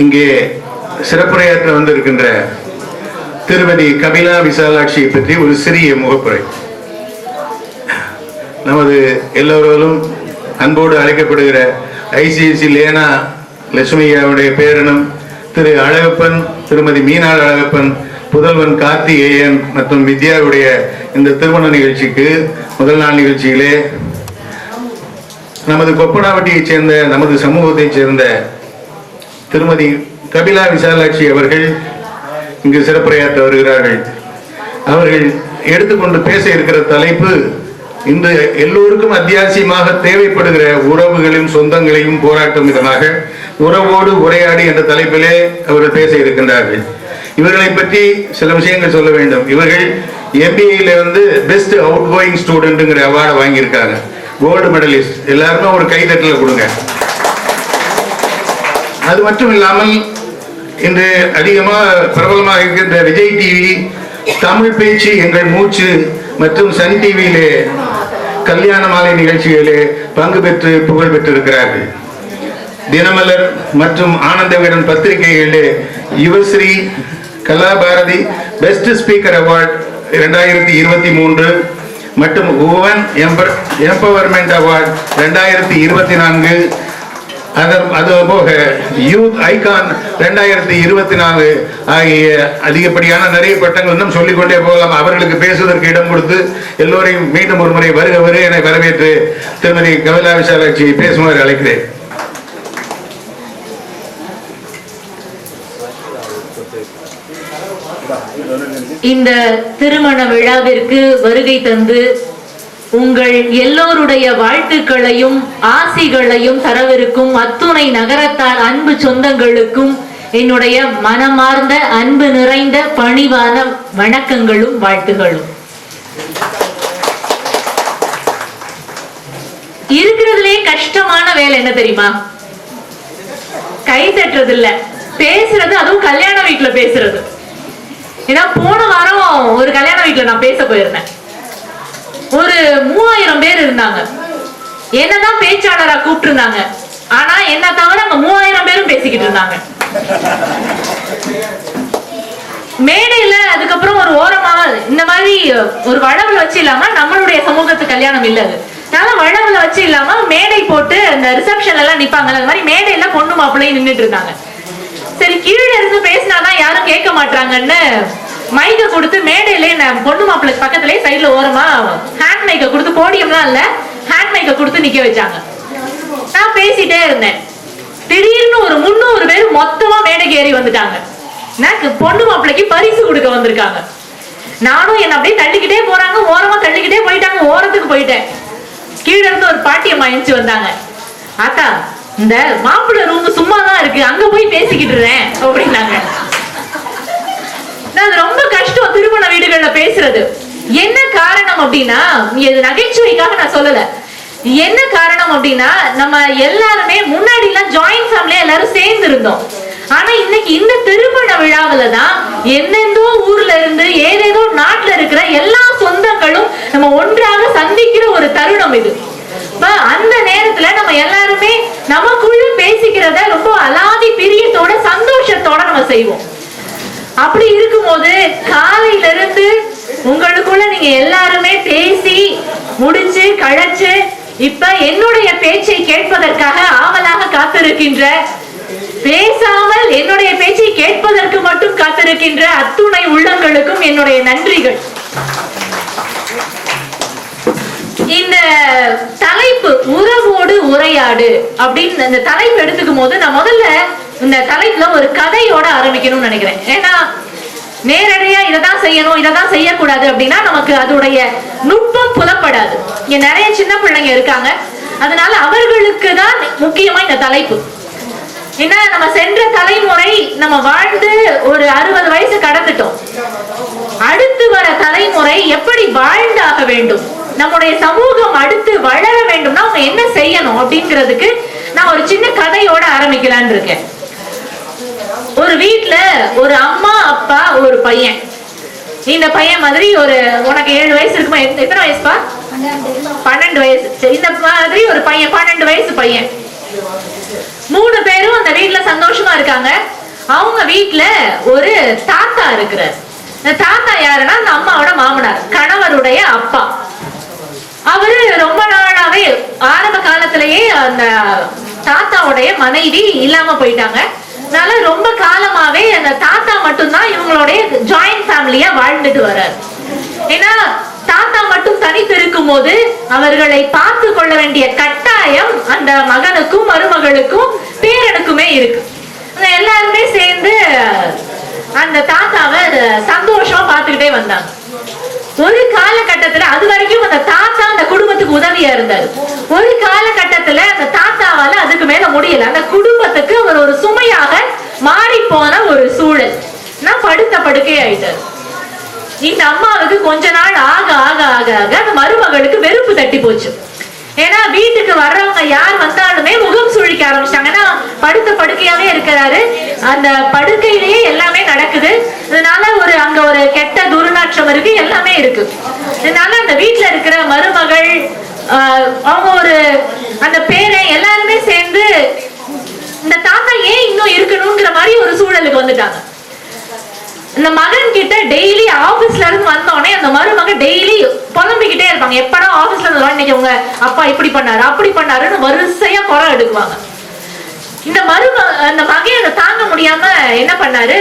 இங்கே சிறப்புரையாற்ற வந்திருக்கின்ற திருமதி கபிலா விசாலாட்சியை பற்றி ஒரு சிறிய முகப்புரை. நமது எல்லோரும் அன்போடு அழைக்கப்படுகிற ஐசிஐசி லேனா லட்சுமியாவுடைய பேரனும் திரு அழகப்பன், திருமதி மீனாள் அழகப்பன், புதல்வன் கார்த்திகேயன் மற்றும் வித்யாவுடைய இந்த திருமண நிகழ்ச்சிக்கு முதல் நாள் நிகழ்ச்சியிலே நமது கொப்பனாவட்டியைச் சேர்ந்த நமது சமூகத்தைச் சேர்ந்த திருமதி கபிலா விசாலாட்சி அவர்கள் இங்கு சிறப்புரையாற்ற வருகிறார்கள். அவர்கள் எடுத்துக்கொண்டு பேச இருக்கிற தலைப்பு இன்று எல்லோருக்கும் அத்தியாவசியமாக தேவைப்படுகிற உறவுகளையும் சொந்தங்களையும் போராட்டும் விதமாக உறவோடு உரையாடி என்ற தலைப்பிலே அவர்கள் பேச இருக்கின்றார்கள். இவர்களை பற்றி சில விஷயங்கள் சொல்ல வேண்டும். இவர்கள் MBA பெஸ்ட் அவுட் கோயிங் ஸ்டூடெண்ட்ங்கிற அவார்டை வாங்கியிருக்காங்க, கோல்டு மெடலிஸ்ட். எல்லாருமே ஒரு கைதட்டல கொடுங்க. அது மட்டும் இல்லாமல் இன்று அதிகமாக பிரபலமாக இருக்கின்ற விஜய் டிவி, தமிழ் பேச்சு எங்கள் மூச்சு மற்றும் சன் டிவியிலே கல்யாண மாலை நிகழ்ச்சிகளிலே பங்கு பெற்று புகழ் பெற்றிருக்கிறார்கள். தினமலர் மற்றும் ஆனந்த விகடன் பத்திரிகைகளிலே Yuvasri Kalabharathi best speaker award 2023 மற்றும் உமன் எம்பவர்மெண்ட் அவார்டு 2024, அதுபோக யூத் ஐகான் 2024 ஆகிய அதிகப்படியான நிறைய பட்டங்கள் இன்னும் சொல்லிக்கொண்டே போகலாம். அவர்களுக்கு பேசுவதற்கு இடம் கொடுத்து எல்லோரையும் மீண்டும் ஒரு முறை வருக என வரவேற்று திருமதி கபிலா விசாலாட்சியை பேசுமாறு அழைக்கிறேன். இந்த திருமண விழாவிற்கு வருகை தந்து உங்கள் எல்லோருடைய வாழ்த்துக்களையும் ஆசிகளையும் தரவிருக்கும் அத்துணை நகரத்தார் அன்பு சொந்தங்களுக்கும் என்னுடைய மனமார்ந்த அன்பு நிறைந்த பணிவான வணக்கங்களும் வாழ்த்துகளும். இருக்கிறதுலே கஷ்டமான வேலை என்ன தெரியுமா? கை தட்டுறது இல்ல, பேசுறது. அதுவும் கல்யாண வீட்டுல பேசுறது. ஏன்னா போன வாரம் ஒரு கல்யாண வீட்டுல நான் பேச போயிருந்தேன். ஒரு 3000 பேர் இருந்தாங்க. என்னதான் பேச்சாளரா கூப்பிட்டு இருந்தாங்க. ஆனா என்ன தவிர அங்க 3000 பேரும் பேசிக்கிட்டு இருந்தாங்க. மேடையில அதுக்கப்புறம் ஒரு ஓரமா இந்த மாதிரி ஒரு வளவுல வச்சு இல்லாம, நம்மளுடைய சமூகத்து கல்யாணம் இல்ல அது, அதனால வளவுல வச்சு இல்லாம மேடை போட்டு அந்த ரிசப்ஷன் எல்லாம் நிப்பாங்க. அது மாதிரி மேடையில பொண்ணு மாப்பிள்ளையும் நின்றுட்டு இருந்தாங்க. சரி, கீழே இருந்து பேசினாதான் யாரும் கேட்க மாட்டாங்கன்னு மைக்க கொடுத்து மேடையிலே பொண்ணு மாப்பிள்ளை பக்கத்திலே சைட்ல ஓரமா ஹேண்ட் மைக்க கொடுத்து, போடியம்லாம் இல்ல, ஹேண்ட் மைக்க கொடுத்து நிக்க வச்சாங்க. நான் பேசிட்டே இருந்தேன். திடீர்னு ஒரு 300 பேர் மொத்தமா மேடைக்கு ஏறி வந்துட்டாங்க. எனக்கு பொண்ணு மாப்பிள்ளைக்கு பரிசு கொடுக்க வந்திருக்காங்க. நானும் என்ன அப்படியே தள்ளிக்கிட்டே போறாங்க, ஓரமா தள்ளிக்கிட்டே போயிட்டாங்க. ஓரத்துக்கு போயிட்டேன். கீழே இருந்து ஒரு பாட்டியம்மா எழுந்து வந்தாங்க. ஆத்தா, இந்த மாப்பிள்ளை ரூம் சும்மாதான் இருக்கு, அங்க போய் பேசிக்கிட்டு இருந்தேன் அப்படின்னாங்க. அது ரொம்ப கஷ்டம் திருமண வீடுகள்ல பேசுறது. என்ன காரணம் அப்படின்னா, இது நகைச்சுவைக்காக நான் சொல்லல. என்ன காரணம் அப்படின்னா, நம்ம எல்லாருமே முன்னாடி எல்லாம் ஜாயிண்ட் ஃபேமிலியா எல்லாரும் சேர்ந்து இருந்தோம். ஆனா இன்னைக்கு இந்த திருமண விழாவில தான் எந்தெந்தோ ஊர்ல இருந்து ஏதேதோ நாட்டுல இருக்கிற எல்லா சொந்தங்களும் நம்ம ஒன்றாக சந்திக்கிற ஒரு தருணம் இது. அந்த நேரத்துல நம்ம எல்லாருமே நமக்குள்ள பேசிக்கிறத ரொம்ப அலாதி பிரியத்தோட சந்தோஷத்தோட நம்ம செய்வோம். அப்படி இருக்கும்போது காலையில இருந்து உங்களுக்குள்ள நீங்க எல்லாருமே பேசி முடிச்சு கழைச்சு இப்ப என்னுடைய பேச்சை கேட்பதற்காக ஆவலாக காத்திருக்கின்ற, பேசாமல் என்னுடைய பேச்சை கேட்பதற்கு மட்டும் காத்திருக்கின்ற அத்துணை உள்ளங்களுக்கும் என்னுடைய நன்றிகள். இந்த தலைப்பு உறவோடு உரையாடு அப்படின்னு இந்த தலைப்பு எடுத்துக்கும் போது நான் முதல்ல இந்த தலைப்புல ஒரு கதையோட ஆரம்பிக்கணும்னு நினைக்கிறேன். ஏன்னா நேரடியா இதைதான் செய்யணும் இதைதான் செய்யக்கூடாது அப்படின்னா நமக்கு அதோடைய நுட்பம் புலப்படாது. இங்க நிறைய சின்ன பிள்ளைங்க இருக்காங்க, அதனால அவர்களுக்கு தான் முக்கியமா இந்த தலைப்பு. ஏன்னா நம்ம சென்ற தலைமுறை நம்ம வாழ்ந்து ஒரு 60 வயசு கடந்துட்டோம். அடுத்து வர தலைமுறை எப்படி வாழ்ந்தாக வேண்டும், நம்முடைய சமூகம் அடுத்து வளர வேண்டும்னா அவங்க என்ன செய்யணும் அப்படிங்கிறதுக்கு நான் ஒரு சின்ன கதையோட ஆரம்பிக்கலான்னு இருக்கேன். ஒரு வீட்டுல ஒரு அம்மா அப்பா ஒரு பையன். இந்த பையன் மாதிரி ஒரு உனக்கு 7 வயசு இருக்குமா? எத்தனை வயசுப்பா? 12 வயசு. இந்த மாதிரி ஒரு பையன் 12 வயசு பையன். 3 பேரும் அந்த வீட்டுல சந்தோஷமா இருக்காங்க. அவங்க வீட்டுல ஒரு தாத்தா இருக்கிறார். இந்த தாத்தா யாருன்னா அந்த அம்மாவோட மாமனார், கணவருடைய அப்பா. அவரு ரொம்ப நாளாவே ஆரம்ப காலத்திலேயே அந்த தாத்தாவுடைய மனைவி இல்லாம போயிட்டாங்க. அதனால ரொம்ப காலமாவே அந்த தாத்தா மட்டும்தான் இவங்களுடைய ஜாயிண்ட் ஃபேமிலியா வாழ்ந்துட்டு வர்றாரு. ஏன்னா தாத்தா மட்டும் தனித்து இருக்கும் போது அவர்களை பார்த்து கொள்ள வேண்டிய கட்டாயம் அந்த மகனுக்கும் மருமகளுக்கும் பேரனுக்குமே இருக்கு. எல்லாருமே சேர்ந்து அந்த தாத்தாவை சந்தோஷமா பார்த்துக்கிட்டே வந்தாங்க. ஒரு காலகட்டத்துல, அது வரைக்கும் அந்த தாத்தா அந்த குடும்பத்துக்கு உதவியா இருந்தாரு. ஒரு காலகட்டத்துல அந்த தாத்தாவால அதுக்கு மேல முடியல. அந்த குடும்பத்துக்கு அவர் ஒரு சுமையாக மாறி போன ஒரு சூழல். நான் படுத்த படுக்கை ஆயிட்டாரு. இந்த அம்மாவுக்கு கொஞ்ச நாள் ஆக ஆக ஆக ஆக அந்த மருமகளுக்கு வெறுப்பு தட்டி போச்சு. ஏன்னா வீட்டுக்கு வர்றவங்க யார் வந்தாலுமே முகம் சுழிக்க ஆரம்பிச்சிட்டாங்க. ஏன்னா படுத்த படுக்கையாவே இருக்கிறாரு, அந்த படுக்கையிலேயே எல்லாமே நடக்குது. அதனால அங்க ஒரு கெட்ட துர்நாற்றம் இருக்கு, எல்லாமே இருக்கு. அதனால அந்த வீட்டுல இருக்கிற மருமகள், அவங்க அந்த பேரை எல்லாருமே சேர்ந்து இந்த தாத்தா ஏன் இன்னும் இருக்கணுங்கிற மாதிரி ஒரு சூழலுக்கு வந்துட்டாங்க. இந்த மகன் கிட்ட டெய்லி ஆபீஸ்ல இருந்து வந்தோடனே அந்த மருமக டெய்லி புலம்பிக்கிட்டே இருப்பாங்க. எப்படா ஆபீஸ்ல இருந்து இன்னைக்கு உங்க அப்பா இப்படி பண்ணாரு அப்படி பண்ணாருன்னு வரிசையா குறை எடுக்குவாங்க. இந்த மகன் அதை தாங்க முடியாம என்ன பண்ணாரு,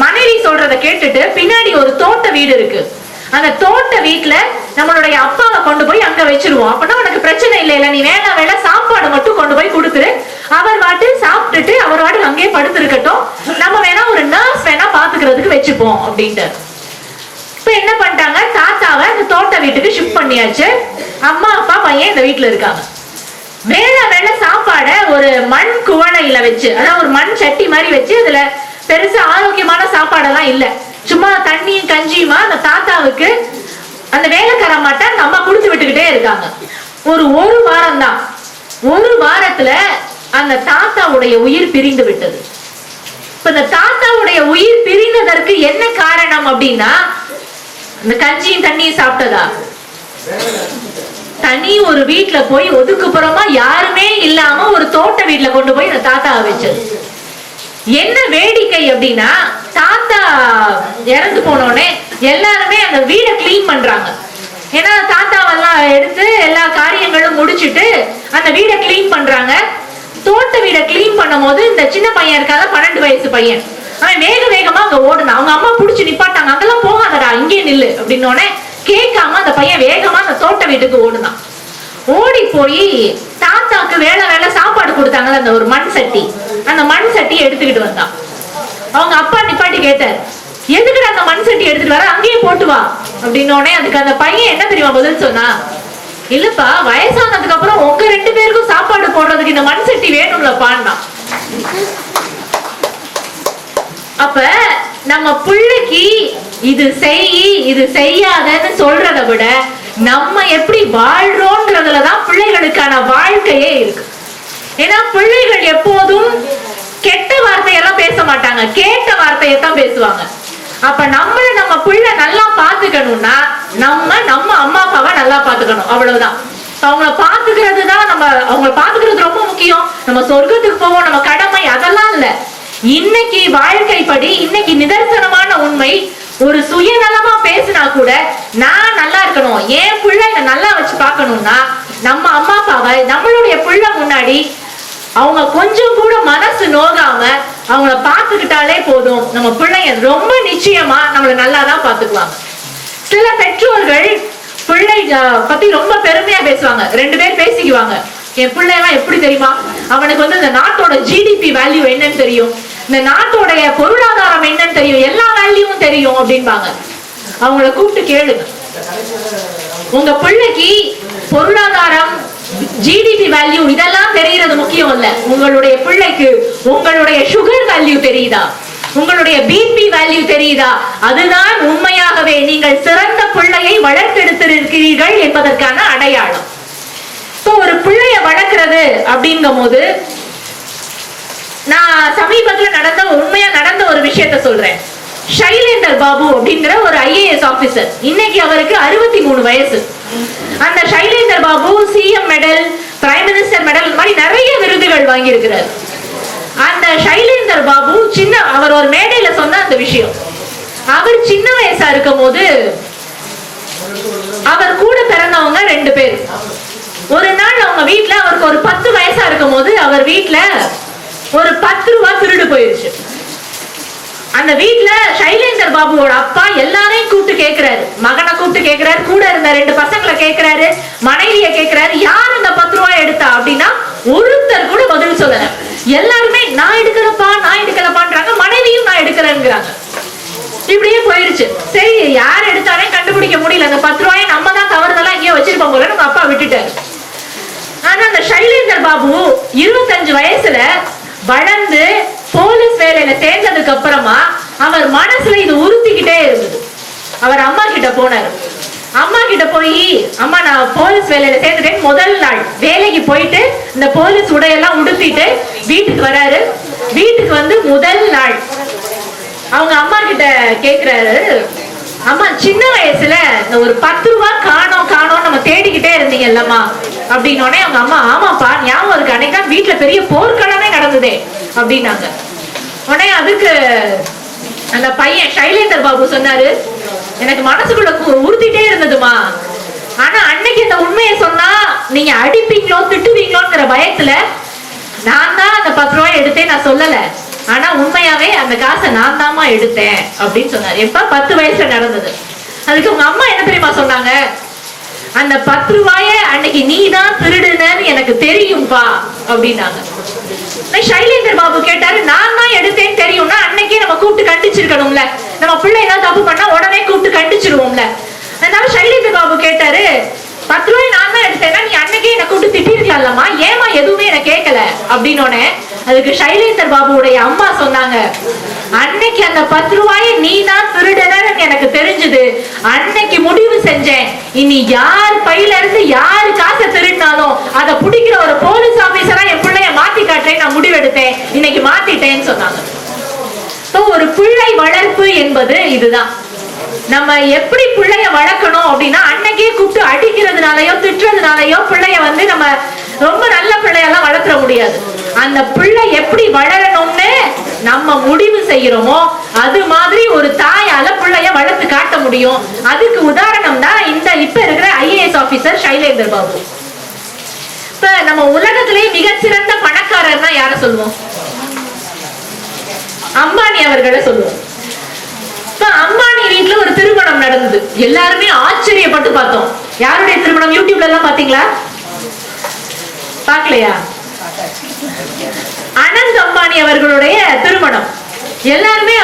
மனைவி சொல்றதை கேட்டுட்டு பின்னாடி ஒரு தோட்ட வீடு இருக்கு, அந்த தோட்ட வீட்டுல நம்மளுடைய அப்பாவை கொண்டு போய் அங்க வச்சிருவோம். அப்படின்னா உனக்கு பிரச்சனை இல்லை, நீ வேலை சாப்பாடு மட்டும் கொண்டு போய் கொடுத்துரு, அவர் வாட்டு சாப்பிட்டுட்டு அவர் வாட்டு அங்கேயே படுத்திருக்கட்டும், நம்ம வேணா ஒரு நர்ஸ் வேணா பாத்துக்கிறதுக்கு வச்சுப்போம் அப்படின்ட்டு. இப்ப என்ன பண்ணிட்டாங்க, தாத்தாவை அந்த தோட்ட வீட்டுக்கு ஷிஃப்ட் பண்ணியாச்சு. அம்மா அப்பா பையன் இந்த வீட்டுல இருக்காங்க. வேலை சாப்பாட ஒரு மண் குவளையில வச்சு, அதாவது ஒரு மண் சட்டி மாதிரி வச்சு, அதுல பெருசா ஆரோக்கியமான சாப்பாடெல்லாம் இல்ல, சும்மா தண்ணியும் கஞ்சியுமா அந்த தாத்தாவுக்கு அந்த வேலைக்காரமாட்ட அந்த அம்மா குடிச்சு விட்டுக்கிட்டே இருக்காங்க. ஒரு வாரம் தான். ஒரு வாரத்துல அந்த தாத்தாவுடைய உயிர் பிரிந்து விட்டது. இப்ப இந்த தாத்தாவுடைய உயிர் பிரிந்ததற்கு என்ன காரணம் அப்படின்னா, இந்த கஞ்சியும் தண்ணியும் சாப்பிட்டதா, தனி ஒரு வீட்டுல போய் ஒதுக்குப்புறமா யாருமே இல்லாம ஒரு தோட்ட வீட்டுல கொண்டு போய் இந்த தாத்தாவை வச்சது. என்ன வேடிக்கை அப்படின்னா, தாத்தா இறந்து போனோடனே எல்லாருமே அந்த வீடை கிளீன் பண்றாங்க. ஏன்னா தாத்தாவெல்லாம் எடுத்து எல்லா காரியங்களும் முடிச்சுட்டு அந்த வீடை கிளீன் பண்றாங்க. தோட்ட வீடை கிளீன் பண்ணும் போது இந்த சின்ன பையன் இருக்காத 12 வயசு பையன், அவன் வேகமா அங்க ஓடுனான். அவங்க அம்மா புடிச்சு நிப்பாட்டாங்க, அங்கெல்லாம் போகாதடா இங்கே நில்லு அப்படின்னோடனே கேட்காம அந்த பையன் வேகமா அந்த தோட்ட வீட்டுக்கு ஓடுனான். ஓடி போய் தாத்தாக்கு வேலை சாப்பாடு கொடுத்தாங்கல்ல, அந்த ஒரு மண் சட்டி, அந்த மண் சட்டி எடுத்துக்கிட்டு வந்தான். அவங்க அப்பா நிப்பாட்டி கேட்டார், எதுக்கு அந்த மண் சட்டி எடுத்துட்டு வர, அங்கேயே போட்டு வா அப்படின்னோடனே அதுக்கு அந்த பையன் என்ன தெரியுமா பதில் சொன்னா, இல்லப்பா வயசானதுக்கு அப்புறம் உங்க 2 பேருக்கும் சாப்பாடு போடுறதுக்கு இந்த மண் சட்டி வேணும்லப்பான்னா. அப்ப நம்ம பிள்ளைக்கு இது செய் இது செய்யாதன்னு சொல்றத விட நம்ம எப்படி வாழ்றோம்ன்றதுலதான் பிள்ளைகளுக்கான வாழ்க்கையே இருக்கு. ஏன்னா பிள்ளைகள் எப்போதும் கெட்ட வார்த்தையெல்லாம் பேச மாட்டாங்க, கேட்ட வார்த்தையத்தான் பேசுவாங்க. அப்ப நம்ம பிள்ளை நல்லா பாத்துக்கணும்னா நம்ம அம்மா அப்பாவை நல்லா பாத்துக்கணும், அவ்வளவுதான். அவங்கள பாத்துக்கிறது தான் அவங்கள பாத்துக்கிறது ரொம்ப முக்கியம். நம்ம சொர்க்கத்துக்கு போவோம், நம்ம கடமை அதெல்லாம் இல்ல. இன்னைக்கு வாழ்க்கைப்படி, இன்னைக்கு நிதர்சனமான உண்மை, ஒரு சுயநலமா பேசினா கூட நான் நல்லா இருக்கணும், என் பிள்ளை இதை நல்லா வச்சு பார்க்கணும்னா நம்ம அம்மா அப்பாவை நம்மளுடைய பிள்ளை முன்னாடி அவங்க கொஞ்சம் கூட மனசு நோகாம அவங்கள பார்த்துக்கிட்டாலே போதும். நம்ம பிள்ளைய ரொம்ப நிச்சயமா நம்மள நல்லா தான் பார்த்துக்குவாங்க. சில பெற்றோர்கள் பிள்ளை பத்தி ரொம்ப பெருமையா பேசுவாங்க. 2 பேர் பேசிக்குவாங்க, என் பிள்ளைலாம் எப்படி தெரியுமா, அவனுக்கு இந்த நாட்டோட ஜிடிபி வேல்யூ என்னன்னு தெரியும், இந்த நாட்டோடைய பொருளாதாரம் என்னன்னு தெரியும், எல்லா வேல்யூவும் தெரியும் அப்படின்பாங்க. அவங்கள கூப்பிட்டு கேளுங்க, உங்க பிள்ளைக்கு பொருளாதாரம், ஜிடிபி வேல்யூ இதெல்லாம் தெரியறது முக்கியம் இல்ல. உங்களுடைய பிள்ளைக்கு உங்களுடைய சுகர் வேல்யூ தெரியுதா, உங்களுடைய பிபி வேல்யூ தெரியுதா, அதுதான் உண்மையாகவே நீங்கள் சிறந்த பிள்ளையை வளர்த்தெடுத்திருக்கிறீர்கள் என்பதற்கான அடையாளம். இப்போ ஒரு பிள்ளைய வளர்க்கிறது அப்படிங்கும் போது, நான் சமீபத்துல உண்மையா நடந்த ஒரு விஷயத்த சொல்றேன். ஷைலேந்தர் பாபு அப்படிங்கிற ஒரு IAS ஆபீசர், இன்னைக்கு அவருக்கு 63 வயசு. அந்த Shailendar Babu CM medal, prime minister medal, இந்த மாதிரி நிறைய விருதுகள் வாங்கி இருக்கிறார். அந்த ஷைலேந்தர் சைலேந்தர் பாபு அவர் ஒரு மேடையில சொன்ன அந்த விஷயம். அவர் சின்ன வயசா இருக்கும் போது அவர் கூட பிறந்தவங்க 2 பேர். ஒரு நாள் அவங்க வீட்டுல அவருக்கு ஒரு 10 வயசா இருக்கும் போது அவர் வீட்டுல ஒரு 10 ரூபாய் திருடு போயிருச்சு. அந்த வீட்டுல சைலேந்தர் பாபுவோட அப்பா எல்லாரையும் கூப்பிட்டு கேக்குறாரு, மகனை கூப்பிட்டு கேக்குறாரு, கூட இருந்த 2 பசங்களை கேக்குறாரு, மனைவிய கேக்குறாரு, யார் அந்த 10 ரூபாய் எடுத்தா அப்படின்னா ஒருத்தர் கூட பதில் சொல்லல. எல்லாருமே நான் எடுக்கலப்பான்றாங்க, மனைவியும் நான் எடுக்கிறேங்கிறாங்க. இப்படியே போயிருச்சு. சரி, யார் எடுத்தானே கண்டுபிடிக்க முடியல. அந்த 10 ரூபாயை நம்ம தான் தவறுதெல்லாம் இங்கே வச்சிருப்போம் போல நம்ம அப்பா விட்டுட்டாரு. ஆனா அந்த சைலேந்தர் பாபு 25 வயசுல வளர்ந்து போலீஸ் வேலையில சேர்ந்ததுக்கு அப்புறமா அவர் மனசுல இது உறுத்திக்கிட்டே இருந்தது. அவர் அம்மா கிட்ட போனாரு. அம்மா கிட்ட போய், அம்மா நான் போலீஸ் வேலையில சேர்ந்துட்டேன். முதல் நாள் வேலைக்கு போயிட்டு இந்த போலீஸ் உடையெல்லாம் உடுத்திட்டு வீட்டுக்கு வராரு. வீட்டுக்கு வந்து முதல் நாள் அவங்க அம்மா கிட்ட கேக்குறாரு, அம்மா சின்ன வயசுல இந்த ஒரு 10 ரூபாய் காணோம் நம்ம தேடிக்கிட்டே இருந்தீங்கல்லம்மா அப்படின்னோடனே அவங்க அம்மா, ஆமாப்பா ஞாபகம் இருக்கு, அன்னைக்கு வீட்டுல பெரிய போர்க்களமே நடந்ததே அப்படின்னாங்க. உடனே அதுக்கு அந்த பையன் சைலேந்தர் பாபு சொன்னாரு, எனக்கு மனசுக்குள்ள உறுத்திட்டே இருந்ததுமா, ஆனா அன்னைக்கு இந்த உண்மையை சொன்னா நீங்க அடிப்பீங்களோ திட்டுவீங்களோங்கிற பயத்துல நான் தான் அந்த 10 ரூபாய் எடுத்தேன், நான் சொல்லல. ஆனா உண்மையாவே அந்த காசை நான் தாமா எடுத்தேன் அப்படின்னு சொன்னாரு. எப்ப 10 வயசுல நடந்தது. அதுக்கு உங்க அம்மா என்ன தெரியுமா சொன்னாங்க, அந்த 10 ரூபாய அன்னைக்கு நீ தான் திருடுனன்னு எனக்கு தெரியும்பா அப்படின்னாங்க. சைலேந்தர் பாபு கேட்டாரு, நான் தான் எடுத்தேன்னு தெரியும்னா அன்னைக்கே நம்ம கூப்பிட்டு கண்டிச்சிருக்கணும்ல, நம்ம பிள்ளை ஏதாவது தப்பு பண்ணா உடனே கூப்பிட்டு கண்டிச்சிருவோம்ல. அதனால சைலேந்தர் பாபு கேட்டாரு, 10 ரூபாய் நான் தான் எடுத்தேன்னா நீ அன்னைக்கே என்ன கூப்பிட்டு திட்டிருக்கலாம்மா, ஏமா எதுவுமே என்ன கேட்கல அப்படின்னோடனே அதுக்கு சைலேந்தர் பாபுடைய அம்மா சொன்னாங்க, அன்னைக்கு அந்த 10 ரூபாயை நீ தான் திருடனன்னு எனக்கு தெரிஞ்சது. அன்னைக்கு முடிவு செஞ்சேன், இனி யார் பையில இருந்து யாரு காசை திருடினாலும் அதை பிடிக்கிற ஒரு போலீஸ் ஆபீசரா என் பிள்ளைய மாத்தி காட்டுறேன் நான் முடிவெடுத்தேன், இன்னைக்கு மாத்திட்டேன்னு சொன்னாங்க. ஒரு பிள்ளை வளர்ப்பு என்பது இதுதான். நம்ம எப்படி பிள்ளைய வளர்க்கணும் அப்படின்னா, அன்னைக்கே கூப்பிட்டு அடிக்கிறதுனாலயோ திட்டுறதுனாலயோ பிள்ளைய வந்து நம்ம ரொம்ப நல்ல பிள்ளையெல்லாம் வளர்த்துற முடியாது. அந்த பிள்ளை எப்படி வளரணும்னு நம்ம முடிவு செய்யறோமோ அது மாதிரி ஒரு தாயால பிள்ளைய வளர்த்து காட்ட முடியும். அதுக்கு உதாரணம் தான் இந்த இப்ப இருக்கிற IAS ஆபீசர் சைலேந்தர் பாபு. இப்ப நம்ம உலகத்திலேயே மிகச்சிறந்த பணக்காரர்னா யார சொல்லுவோம்? அம்பானி அவர்களை சொல்லுவோம். அம்பானி வீட்டுல ஒரு திருமணம் நடந்தது. எல்லாருமே ஆச்சரியப்பட்டு பார்த்தோம். யாருடைய திருமணம்? யூடியூப்ல எல்லாம் பாத்தீங்களா? பாக்கலையா? அனந்த் அம்பானி அவர்களுடைய திருமணம். எல்லாருமே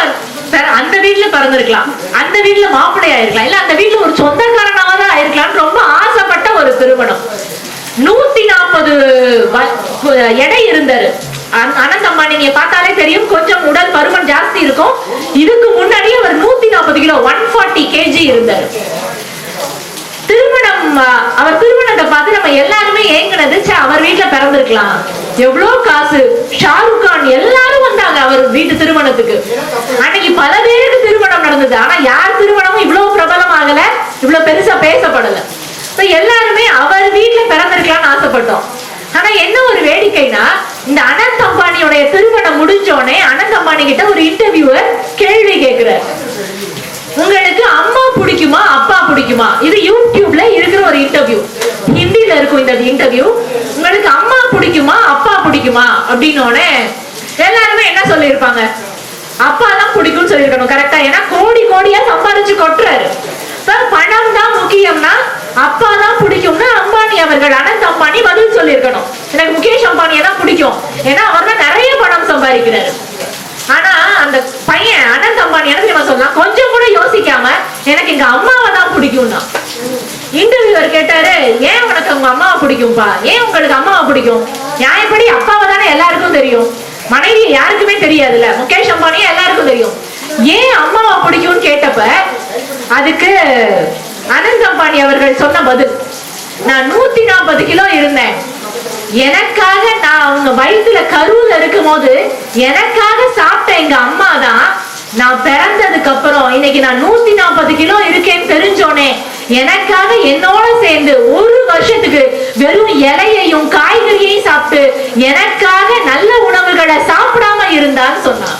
அந்த வீட்டுல பிறந்திருக்கலாம், அந்த வீட்டுல மாப்பிள்ளை ஆயிருக்கலாம், இல்ல அந்த வீட்டுல ஒரு சொந்தக்காரனாக தான் ஆயிருக்கலாம். ரொம்ப ஆசைப்பட்ட ஒரு திருமணம். 140 எடை இருந்தாரு அனந்த் அம்பானி. நீங்க பார்த்தாலே தெரியும், கொஞ்சம் உடல் பருமன் ஜாஸ்தி இருக்கும். இதுக்கு முன்னாடி அவர் 140 கிலோ 140 kg இருந்தாரு. அவர் திருமணத்தை பார்த்து நம்ம எல்லாருமே ஏங்கினது, அவர் வீட்டுல பிறந்திருக்கலாம், எவ்வளவு காசு. ஷாருக் கான் எல்லாரும் வந்தாங்க அவர் வீட்டு திருமணத்துக்கு. அன்னைக்கு பல பேருக்கு திருமணம் நடந்தது. ஆனா யார் திருமணமும் இவ்வளவு பிரபலம் ஆகல, இவ்வளவு பெருசா பேசப்படல. எல்லாருமே அவர் வீட்டுல பிறந்திருக்கலாம்னு ஆசைப்பட்டோம். ஆனா என்ன ஒரு வேடிக்கைனா, இந்த அனந்த் அம்பானியோட திருமணம் முடிஞ்சோடனே அனந்த் அம்பானி கிட்ட ஒரு இன்டர்வியூவர் கேள்வி கேட்கிறார், உங்களுக்கு அம்மா பிடிக்குமா அப்பா பிடிக்குமா? இது யூடியூப்ல இருக்கிற ஒரு இன்டர்வியூ, ஹிந்தில இருக்கும் இந்த இன்டர்வியூ. உங்களுக்கு அம்மா பிடிக்குமா அப்பா பிடிக்குமா அப்படின்னோடனே எல்லாருமே என்ன சொல்லியிருப்பாங்க? அப்பா தான் பிடிக்கும்னு சொல்லியிருக்கணும். கரெக்டா? ஏன்னா கோடி கோடியா சம்பாதிச்சு கொட்டுறாரு. பணம் தான் முக்கியம்னா அப்பா தான் பிடிக்கும்னா அம்பானி அவர்கள், அனந்த் அம்பானி பதில் சொல்லியிருக்கணும், எனக்கு முகேஷ் அம்பானியை தான் பிடிக்கும், ஏன்னா அவர் தான் நிறைய பணம் சம்பாதிக்கிறாரு. ஆனா அந்த பையன் அனந்த் அம்பானி என்ன தெரியுமா சொல்லலாம், கொஞ்சம் கூட யோசிக்காம எனக்கு எங்க அம்மாவை தான் பிடிக்கும்னா. இன்டர்வியூவர் கேட்டாரு, ஏன் உனக்கு உங்க அம்மாவை பிடிக்கும்பா, ஏன் உங்களுக்கு அம்மாவை பிடிக்கும்? நியாயப்படி அப்பாவை தானே எல்லாருக்கும் தெரியும், மனைவி யாருக்குமே தெரியாதுல்ல, முகேஷ் அம்பானியா எல்லாருக்கும் தெரியும், ஏன் அம்மாவை பிடிக்கும்னு கேட்டப்ப அதுக்கு அனந்த் அம்பானி அவர்கள் சொன்ன பதில், நான் 140 கிலோ இருந்தேன், எனக்காக நான் அவங்க வயிற்றுல கருவுல இருக்கும் போது எனக்காக சாப்பிட்ட எங்க அம்மா தான் நான் பிறந்ததுக்கு அப்புறம் இன்னைக்கு நான் 140 கிலோ இருக்கேன்னு தெரிஞ்சோனே எனக்காக என்னோட சேர்ந்து ஒரு வருஷத்துக்கு வெறும் இலையையும் காய்கறியையும் சாப்பிட்டு எனக்காக நல்ல உணவுகளை சாப்பிடாம இருந்தான்னு சொன்னான்.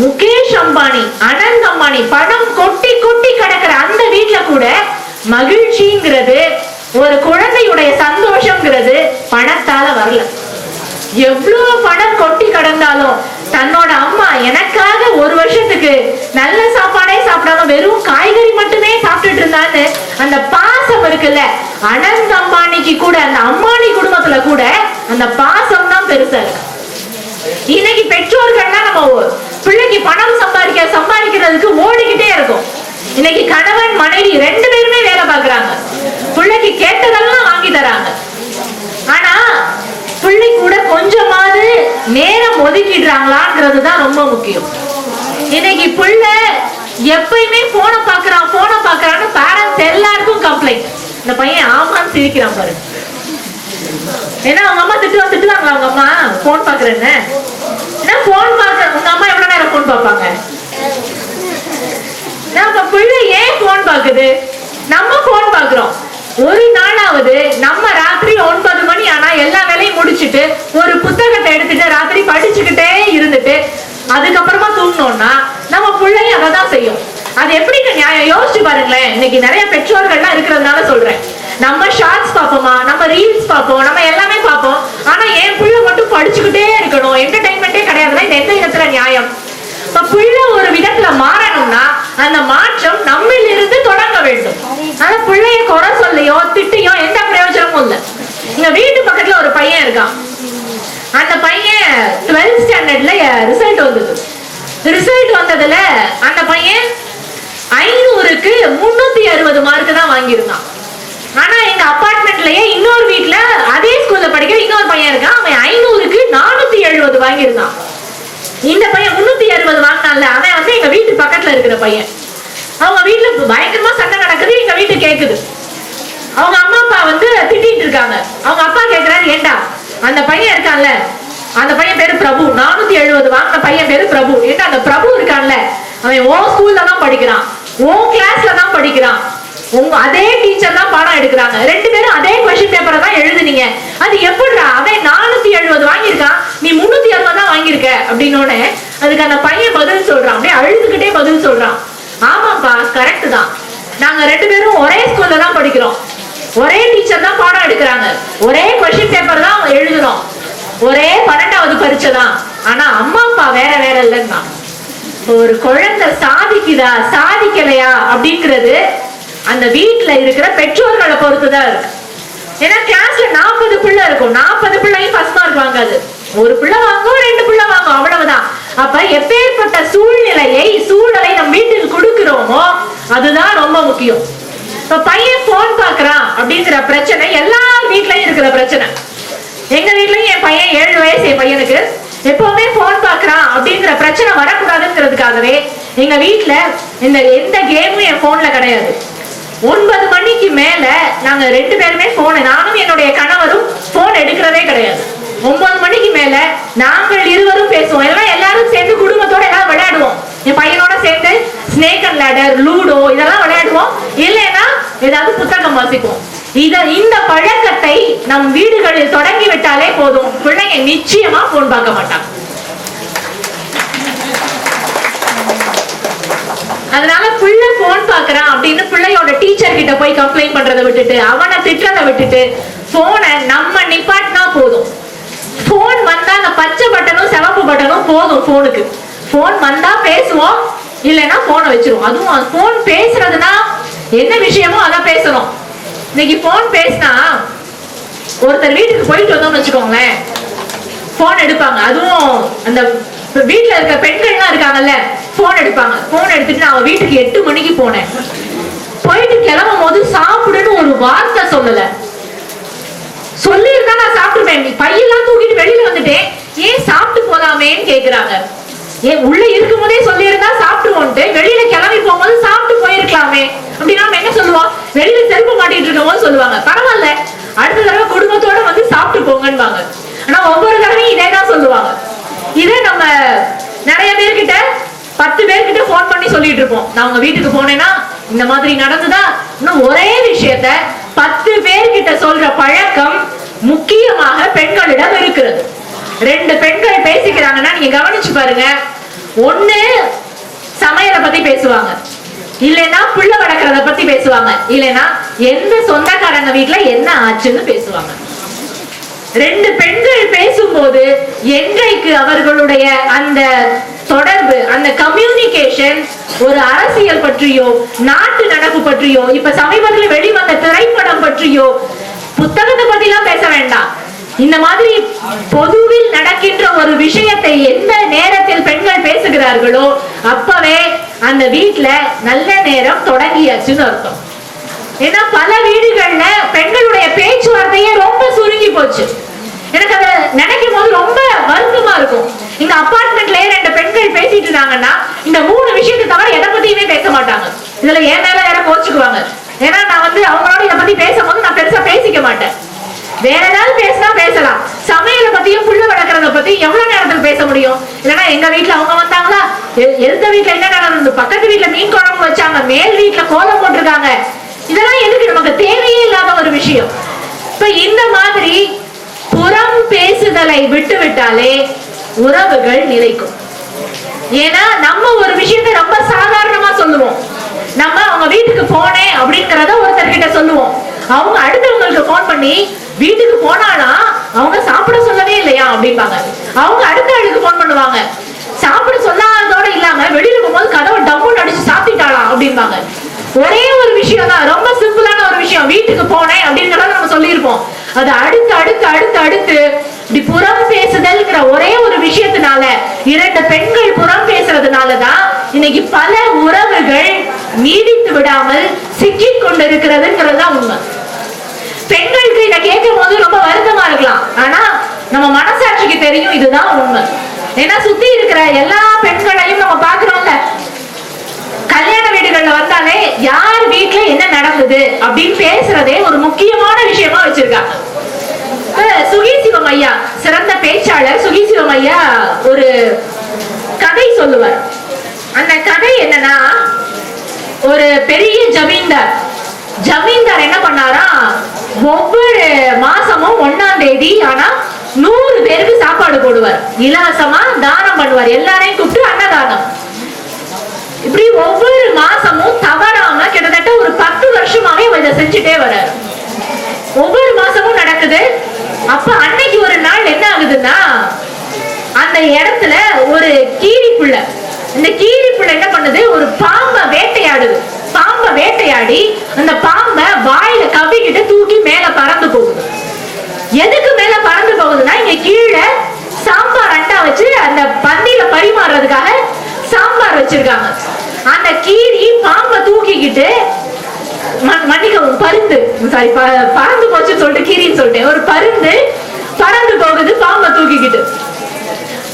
முகேஷ் அம்பானி, அனந்த் அம்பானி பணம் கொட்டி கொட்டி கிடக்கிற அந்த வீட்டுல கூட மகிழ்ச்சிங்கிறது, ஒரு குழந்தையுடைய சந்தோஷம்ங்கிறது பணத்தால வரல. எவ்வளவு பணம் கொட்டி கடந்தாலும் தன்னோட அம்மா எனக்காக ஒரு வருஷத்துக்கு நல்ல சாப்பாடே சாப்பிடாம வெறும் காய்கறி மட்டுமே சாப்பிட்டுட்டு இருந்தான்னு அந்த பாசம் இருக்குல்ல, அனந்த் அம்பானிக்கு கூட, அந்த அம்பானி குடும்பத்துல கூட அந்த பாசம் தான் பெருசா இருக்கு. இன்னைக்கு பெற்றோர்கள்லாம் நம்ம பிள்ளைக்கு பணம் சம்பாதிக்கிறதுக்கு ஓடிக்கிட்டே இருக்கும். இன்னைக்கு கணவன் மனைவி 2 பேருமே வேலை பார்க்கறாங்க, பிள்ளைக்கு கேட்டதெல்லாம் வாங்கி தராங்க. ஆனா பிள்ளை கூட கொஞ்சமாவது நேரம் ஒதுக்கிடுறாங்களான்றது தான் ரொம்ப முக்கியம். இன்னைக்கு பிள்ளை எப்பயுமே போனை பாக்குறான்னு பேரண்ட்ஸ் எல்லாருக்கும் கம்ப்ளைண்ட். இந்த பையன் ஆமான்னு சிரிக்கிறான் பாரு. ஏன்னா அவங்க அம்மா திட்டுவாங்களா, அவங்க அம்மா போன் பாக்குறேன்னு. ஏன்னா போன் பாக்குற உங்க அம்மா எவ்வளவு நேரம் போன் பார்ப்பாங்க? நம்ம பிள்ளை ஏன் போன் பாக்குது? நம்ம போன் பாக்குறோம். ஒரு நாளாவது நம்ம ராத்திரி 9 மணி ஆனா எல்லா வேலையும் முடிச்சுட்டு ஒரு புத்தகத்தை எடுத்துட்டு ராத்திரி படிச்சுக்கிட்டே இருந்துட்டு அதுக்கப்புறமா தூங்கணும்னா நம்ம பிள்ளையும் அதை தான் செய்யும். அது எப்படின்னு நியாயம் யோசிச்சு பாருங்களேன். இன்னைக்கு நிறைய பெற்றோர்கள்லாம் இருக்கிறதுனால சொல்றேன். நம்ம ஷார்ட்ஸ் பார்ப்போமா, நம்ம ரீல்ஸ் பார்ப்போம், நம்ம எல்லாமே பார்ப்போம். ஆனா என் பிள்ளை மட்டும் படிச்சுக்கிட்டே இருக்கணும், என்டர்டைன்மெண்டே கிடையாதுன்னா இந்த எந்த விதத்துல நியாயம்? இப்ப பிள்ளை ஒரு விதத்துல மாறணும்னா அந்த மாற்றம் நம்மில் இருந்து தொடங்க வேண்டும். ஆனா பிள்ளைய குறை சொல்லியோ திட்டியோ எந்த பிரயோஜனமும் இல்லை. இங்க வீட்டு பக்கத்துல ஒரு பையன் இருக்கான். அந்த பையன் 12th ஸ்டாண்டர்ட்ல ரிசல்ட் வந்தது. ரிசல்ட் வந்ததுல அந்த பையன் 500க்கு 360 மார்க் தான் வாங்கியிருந்தான். ஆனா எங்க அபார்ட்மெண்ட்லயே இன்னொரு வீட்டுல அதே ஸ்கூல்ல படிக்கிற இன்னொரு பையன் இருக்கான். அவன் 500க்கு 470 வாங்கியிருந்தான். இந்த பையன் 360 வாங்கினான்ல, அவன் வந்து எங்க வீட்டு பக்கத்துல இருக்கிற பையன். அவங்க வீட்டுல பயங்கரமா சண்டை நடக்குது, எங்க வீட்டு கேக்குது. அவங்க அம்மா அப்பா வந்து திட்டிட்டு இருக்காங்க. அவங்க அப்பா கேக்குறாரு, ஏண்டா அந்த பையன் இருக்கான்ல, அந்த பையன் பேரு பிரபு, 470 வாங்கின பையன் பேரு பிரபு. ஏண்டா அந்த பிரபு இருக்கான்ல, அவன் ஓ ஸ்கூல்ல தான் படிக்கிறான், ஓ கிளாஸ்ல தான் படிக்கிறான், உங்க அதே டீச்சர் தான் பாடம் எடுக்கிறாங்க, 2 பேரும் அதே கொஸ்டின் பேப்பரை தான் எழுதுனீங்க, அது எப்படிடா அவன் 470 வாங்கியிருக்கான், நீ 360 தான் வாங்கியிருக்க அப்படின்னோட அதுக்கு அந்த பையன் பதில் சொல்றான். அப்படியே அழுதுகிட்டே பதில் சொல்றான், ஆமாப்பா கரெக்ட் தான், நாங்க 2 பேரும் ஒரே ஸ்கூல்ல தான் படிக்கிறோம், ஒரே டீச்சர் தான் பாடம் எடுக்கிறாங்க, ஒரே கொஸ்டின் பேப்பர் தான் எழுதுறோம், ஒரே 12வது பரீட்சை தான், ஆனா அம்மா அப்பா வேற வேற இல்லைன்னா. ஒரு குழந்தை சாதிக்குதா சாதிக்கலையா அப்படிங்கிறது அந்த வீட்டுல இருக்கிற பெற்றோர்களை பொறுத்துதான் இருக்கு. ஏன்னா கிளாஸ்ல 40 பிள்ளை இருக்கும், 40 பிள்ளையும் ஃபர்ஸ்ட் மார்க் வாங்காது, ஒரு பிள்ளை வாங்கும், 2 பிள்ளை வாங்கும், அவ்வளவுதான். அப்ப எப்பேற்பட்ட சூழலை நம்ம வீட்டுக்கு கொடுக்கிறோமோ அதுதான் ரொம்ப முக்கியம். இப்ப பையன் போன் பாக்குறான் அப்படிங்கிற பிரச்சனை எல்லார் வீட்லயும் இருக்கிற பிரச்சனை. எங்க வீட்லயும் என் பையன் 7 வயசு, என் பையனுக்கு எப்பவுமே போன் பாக்குறான் அப்படிங்கிற பிரச்சனை வரக்கூடாதுங்கிறதுக்காகவே எங்க வீட்டுல எந்த கேமும் என் போன்ல கிடையாது. 9 மணிக்கு மேல நாங்க 2 பேருமே போன், நானும் என்னுடைய கணவரும் போன் எடுக்கிறதே கிடையாது. 9 மணிக்கு மேல நாங்கள் இருவரும் பேசுவோம், எல்லாரும் சேர்ந்து குடும்பத்தோட எல்லாம் விளையாடுவோம். என் பையனோட சேர்ந்து ஸ்னேக் அண்ட் லேடர், லூடோ இதெல்லாம் விளையாடுவோம், இல்லைன்னா ஏதாவது புத்தகம் வாசிப்போம். இந்த பழக்கத்தை நம் வீடுகளில் தொடங்கி விட்டாலே போதும், பிள்ளைங்க நிச்சயமா போன் பார்க்க மாட்டாங்க. அதனால பிள்ளை போன் பாக்குறான் அப்படின்னு பிள்ளையோட டீச்சர் கிட்ட போய் கம்ப்ளைண்ட் பண்றதை விட்டுட்டு, அவனை திட்டுறதை விட்டுட்டு போனை நம்ம நிப்பாட்டினா போதும். போன் வந்தா அந்த பச்சை பட்டனும் சிவப்பு பட்டனும் போதும். போனுக்கு போன் வந்தா பேசுவோம், இல்லைன்னா போனை வச்சிருவோம். அதுவும் போன் பேசுறதுன்னா என்ன விஷயமோ அதான் பேசணும். இன்னைக்கு போன் பேசினா ஒருத்தர் வீட்டுக்கு போயிட்டு வந்தோம்னு வச்சுக்கோங்களேன், போன் எடுப்பாங்க. அதுவும் அந்த வீட்டுல இருக்க பெண்கள்லாம் இருக்காங்கல்ல, போன் எடுப்பாங்க. போன் எடுத்துட்டு நான் வீட்டுக்கு 8 மணிக்கு போனேன், போயிட்டு கிளம்பும் போது சாப்பிடுன்னு ஒரு வார்த்தை சொல்லல. சொல்லி இருந்தா நான் சாப்பிட்டுருப்பேன். நீ பையெல்லாம் தூக்கிட்டு வெளியில வந்துட்டேன், ஏன் சாப்பிட்டு போலாமேன்னு கேக்குறாங்க. ஏன் உள்ள இருக்கும் போதே சொல்லி இருந்தா சாப்பிட்டுவோன்ட்டு வெளியில கிளம்பி போகும்போது சாப்பிட்டு போயிருக்கலாமே அப்படின்னா நம்ம என்ன சொல்லுவோம்? வெளியில செருப்பு மாட்டிட்டு இருக்கும் போது சொல்லுவாங்க, பரவாயில்ல அடுத்த தடவை குடும்பத்தோட வந்து சாப்பிட்டு போங்கன்னு. ஆனா ஒவ்வொரு தடவையும் இதே தான் சொல்லுவாங்க. இதே நம்ம நிறைய பேர்கிட்ட 10 பேர்கிட்ட போன் பண்ணி சொல்லிட்டு இருப்போம். நான் உங்க வீட்டுக்கு போனேன்னா இந்த மாதிரி நடந்துதா, இன்னும் ஒரே விஷயத்த 10 பேர்கிட்ட சொல்ற பழக்கம் முக்கியமாக பெண்களிடம் இருக்கிறது. 2 பெண்கள் பேசிக்கிறாங்கன்னா நீங்க கவனிச்சு பாருங்க, ஒண்ணு சமையலை பத்தி பேசுவாங்க, இல்லைன்னா புள்ள வளர்க்கறத பத்தி பேசுவாங்க, இல்லைன்னா எந்த சொந்தக்காரங்க வீட்டுல என்ன ஆச்சுன்னு பேசுவாங்க. 2 பெண்கள் பேசும்போது என்றைக்கு அவர்களுடைய அந்த தொடர்பு, அந்த கம்யூனிகேஷன் ஒரு அரசியல் பற்றியோ நாட்டு நடப்பு பற்றியோ, இப்ப சமீபத்தில் வெளிவந்த திரைப்படம் பற்றியோ, புத்தகத்தை பத்தி எல்லாம் பேச வேண்டாம், இந்த மாதிரி பொதுவில் நடக்கின்ற ஒரு விஷயத்தை எந்த நேரத்தில் பெண்கள் பேசுகிறார்களோ அப்பவே அந்த வீட்டுல நல்ல நேரம் தொடங்கியாச்சுன்னு அர்த்தம். ஏன்னா பல வீடுகள்ல பெண்களுடைய பேச்சுவார்த்தையே ரொம்ப சுருங்கி போச்சு. எனக்கு அதை நினைக்கும் போது ரொம்ப வருத்தமா இருக்கும். இங்க அபார்ட்மெண்ட்லயே 2 பெண்கள் பேசிட்டு இருந்தாங்கன்னா இந்த 3 விஷயத்தை தவிர எதை பத்தியுமே பேச மாட்டாங்க. இதுல என் மேல வேற கோச்சுக்குவாங்க. ஏன்னா நான் அவங்களோட இதை பத்தி பேசும்போது நான் பெருசா பேசிக்க மாட்டேன். வேற ஏதாவது பேசினா பேசலாம், சமையலை பத்தியும் புள்ள வளர்க்கறத பத்தி எவ்வளவு நேரத்துல பேச முடியும்? இல்லைன்னா எங்க வீட்டுல அவங்க வந்தாங்களா, எந்த வீட்டுல என்ன நடந்தது, பக்கத்து வீட்டுல மீன் குழம்பு வச்சாங்க, மேல் வீட்டுல கோலம் போட்டிருக்காங்க, இதெல்லாம் எதுக்கு? நமக்கு தேவையே இல்லாத ஒரு விஷயம். இப்ப இந்த மாதிரி புறம் பேசுதலை விட்டு விட்டாலே உறவுகள் நிலைக்கும். ஏன்னா நம்ம ஒரு விஷயத்தை ரொம்ப சாதாரணமா சொல்லுவோம். நம்ம அவங்க வீட்டுக்கு போனேன் அப்படிங்கறத ஒருத்தர்கிட்ட சொல்லுவோம். அவங்க அடுத்தவங்களுக்கு போன் பண்ணி வீட்டுக்கு போனானா அவங்க சாப்பிட சொல்லவே இல்லையா அப்படிம்பாங்க. அவங்க அடுத்த ஆளுக்கு போன் பண்ணுவாங்க, சாப்பிட சொல்லாததோட இல்லாம வெளியில போகும்போது கதவை டம்முன்னு அடிச்சு சாப்பிட்டாளா அப்படிம்பாங்க. ஒரே ஒரு விஷயம் தான், ரொம்ப சிம்பிளான ஒரு விஷயம், வீட்டுக்கு போனேன் அப்படிங்கறத நம்ம சொல்லியிருப்போம். அது அடுத்து அடுத்து அடுத்து அடுத்து இப்படி புறம் பேசுதல்ங்கிற ஒரே ஒரு விஷயத்தினால, 2 பெண்கள் புறம் பேசுறதுனாலதான் இன்னைக்கு பல உறவுகள் நீடித்து விடாமல் சிக்கிக் கொண்டிருக்கிறதுங்கிறதுதான் உண்மை. பெண்களுக்கு இதை கேட்கும் போது ரொம்ப வருத்தமா இருக்கலாம், ஆனா நம்ம மனசாட்சிக்கு தெரியும் இதுதான் உண்மை. ஏன்னா சுத்தி இருக்கிற எல்லா பெண்களையும் நம்ம பாக்குறோம்ல, கல்யாண வீடுகள்ல வந்தாலே யார் வீட்டுல என்ன நடந்தது அப்படின்னு பேசுறதே ஒரு முக்கியமான விஷயமா வச்சிருக்காங்க. சுகீசிவம் ஐயா, சிறந்த பேச்சாளர் சுகீசிவம் ஐயா ஒரு கதை சொல்லுவார். அந்த கதை என்னன்னா, ஒரு பெரிய ஜமீன்தார் என்ன பண்ணாரா, ஒவ்வொரு மாசமும் 1ஆம் தேதி ஆனா 100 பேருக்கு சாப்பாடு போடுவார், இலவசமா தானம் பண்ணுவார், எல்லாரையும் கூப்பிட்டு அன்னதானம். இப்படி ஒவ்வொரு மாசமும் தவறாம கிட்டத்தட்ட ஒரு 10 வருஷமாவே இதை செஞ்சுட்டே வர்றாரு. ஒவ்வொரு மாசமும் நடக்குது. அப்ப அன்னைக்கு ஒரு நாள் என்ன ஆகுதுன்னா, அந்த இடத்துல ஒரு கீரி புள்ள, இந்த கீரி புள்ள என்ன பண்ணுது, ஒரு பாம்பை வேட்டையாடுது. பாம்பை வேட்டையாடி அந்த பாம்பை வாயில கவ்விக்கிட்டு தூக்கி மேல பறந்து போகுது. எதுக்கு மேல பறந்து போகுதுன்னா, இங்க கீழே சாம்பார் அண்டா வச்சு அந்த பந்தியில பரிமாறுறதுக்காக சாம்பார் வச்சிருக்காங்க. அந்த கீரி பாம்பை தூக்கிக்கிட்டு, மன்னிக்கவும் பருந்து, சாரி பறந்து போச்சு சொல்லிட்டு கீரின்னு சொல்லிட்டேன், ஒரு பருந்து பறந்து போகுது பாம்பை தூக்கிக்கிட்டு.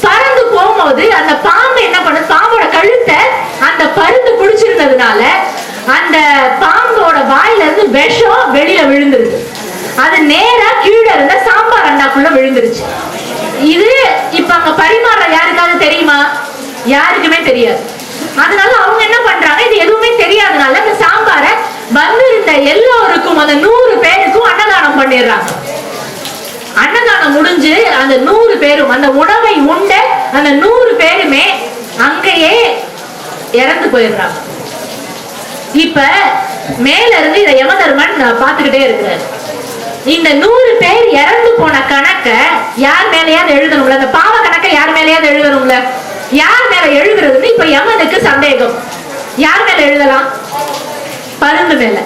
பறந்து போகும்போது அந்த பாம்பு என்ன பண்ணுது, பாம்போட கழுத்தை அந்த பருந்து பிடிச்சிருந்ததுனால அந்த பாம்போட வாயில இருந்து விஷம் வெளியில விழுந்துருது. அது நேரா கீழே இருந்த சாம்பார் அண்டாக்குள்ள விழுந்துருச்சு. இது இப்ப அங்க பரிமாற யாருக்காவது தெரியுமா? யாருக்குமே தெரியாது. அதனால அவங்க என்ன பண்றாங்க, இது எதுவுமே தெரியாதனால அந்த சாம்பாரை வந்திருந்த எல்லோருக்கும், அந்த 100 பேருக்கும் அன்னதானம் பண்ணிடுறாங்க. அன்னதானம் முடிஞ்சு அந்த 100 பேரும் அந்த உணவை உண்ட அந்த 100 பேருமே அங்கேயே இறந்து போயிடுறாங்க. இப்ப மேல இருந்து இதை யமதர்மன் பாத்துக்கிட்டே இருக்கிறாரு. இந்த 100 பேர் இறந்து போன கணக்க யார் மேலேயாவது எழுதணும்ல, அந்த பாவ கணக்க யார் மேலேயாவது எழுதணும்ல, யார் மேல எழுதுறதுன்னு இப்ப யமனுக்கு சந்தேகம். யார் மேல எழுதலாம்? பருந்து மேல.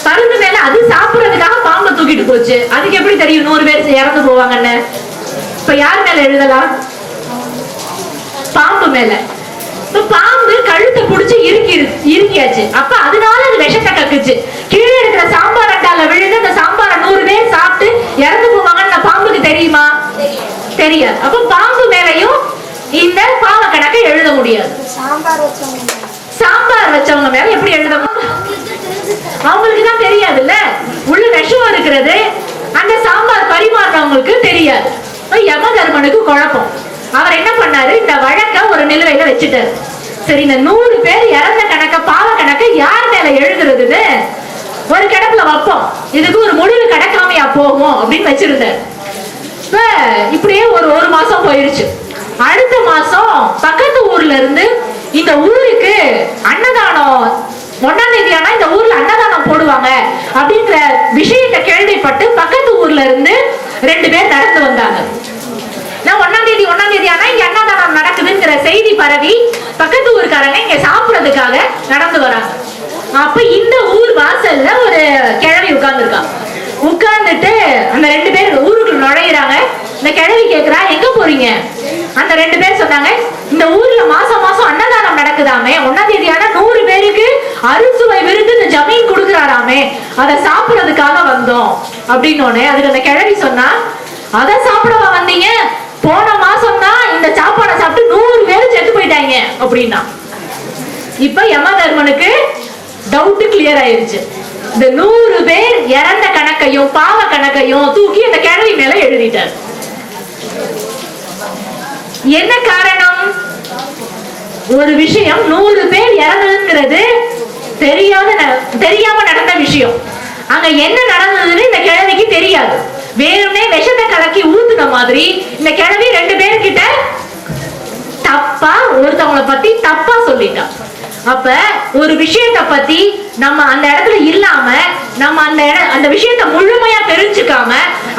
பருந்து மேல அது சாப்பிடுறதுக்காக பாம்பை தூக்கிட்டு போச்சு, அதுக்கு எப்படி தெரியும் 100 பேர் இறந்து போவாங்கன்னு? இப்ப யார் மேல எழுதலாம்? பாம்பு மேல. பாம்பு கழுத்தை புடிச்சு இருக்கியாச்சு. அப்ப அதனால அது விஷத்தை கக்குச்சு. கீழே இருக்கிற சாம்பார் அண்டால விழுந்து அந்த சாம்பாரை 100 பேர் சாப்பிட்டு இறந்து போவாங்கன்னு பாம்புக்கு தெரியுமா? தெரியாது. அப்ப பாம்பு மேலையும் இந்த பாவ கணக்கை எழுத முடியாது. சாம்பார் வச்சவங்க மேல எப்படி எழுத? அவங்களுக்கு தான் தெரியாதுல்ல, உள்ள விஷம் இருக்கிறது. அந்த சாம்பார் பரிமாறினவங்களுக்கு தெரியாது. யமதர்மனுக்கு குழப்பம். அவர் என்ன பண்ணாரு, இந்த வழக்க ஒரு நிலுவையில வச்சுட்டாரு. சரி, இந்த 100 பேர் இறந்த கணக்க பாவ கணக்க யார் மேல எழுதுறதுன்னு ஒரு கிடப்புல வைப்போம், இதுக்கு ஒரு முடிவு கிடைக்காமையா போகும் அப்படின்னு வச்சிருந்தார். இப்ப இப்படியே ஒரு மாசம் போயிருச்சு. அடுத்த மாசம் பக்கத்து ஊர்ல இருந்து இந்த ஊருக்கு அன்னதானம் 1ஆம் தேதி ஆனா இந்த ஊர்ல அன்னதானம் போடுவாங்க அப்படின்ற விஷயத்தை கேள்விப்பட்டு பக்கத்து ஊர்ல இருந்து 2 பேர் நடந்து வந்தாங்க. நான் 1ஆம் தேதி ஆனா இங்க அன்னதானம் நடக்குதுங்கிற செய்தி பரவி பக்கத்து ஊருக்காரங்க இங்க சாப்பிடுறதுக்காக நடந்து வராங்க. அப்ப இந்த ஊர் வாசல்ல ஒரு கிழவி உட்கார்ந்துருக்காங்க. உட்கார்ந்துட்டு அந்த 2 பேர் ஊருக்குள்ள நுழையிறாங்க. இந்த கிழவி கேக்குறா, எங்க போறீங்க? அந்த 2 பேர் சொன்னாங்க, இந்த ஊர்ல மாசம் மாசம் அன்னதானம் நடக்குதாமே, 1ஆம் தேதி ஆனா 100 பேருக்கு அறுசுவை விருந்து இந்த ஜமீன் கொடுக்குறாராமே, அதை சாப்பிடுறதுக்காக வந்தோம் அப்படின்னு. அதுக்கு அந்த கிழவி சொன்னா, அதை சாப்பிடவா வந்தீங்க? போன மாசம் தான் இந்த சாப்பாடை சாப்பிட்டு 100 பேர் செத்து போயிட்டாங்க அப்படின்னா. இப்ப யமதர்மனுக்கு டவுட் கிளியர் ஆயிருச்சு. இந்த 100 பேர் இறந்த கணக்கையும் பாவ கணக்கையும் தூக்கி அந்த கிழவி மேல எழுதிட்டார். என்ன காரணம்? ஒரு விஷயம் 100 பேர் இறந்ததுங்கிறது தெரியாம நடந்த விஷயம். அங்க என்ன நடந்ததுன்னு இந்த கிழவிக்கு தெரியாது. வேணும்னே விஷத்தை கலக்கி ஊத்துன மாதிரி இந்த கிழவி 2 பேர்கிட்ட தப்பா ஒருத்தவங்களை பத்தி தப்பா சொல்லிட்டான். அப்ப ஒரு விஷயத்தை பத்தி நம்ம அந்த இடத்துல இல்லாம நம்ம அந்த விஷயத்தை முழுமையா தெரிஞ்சுக்காம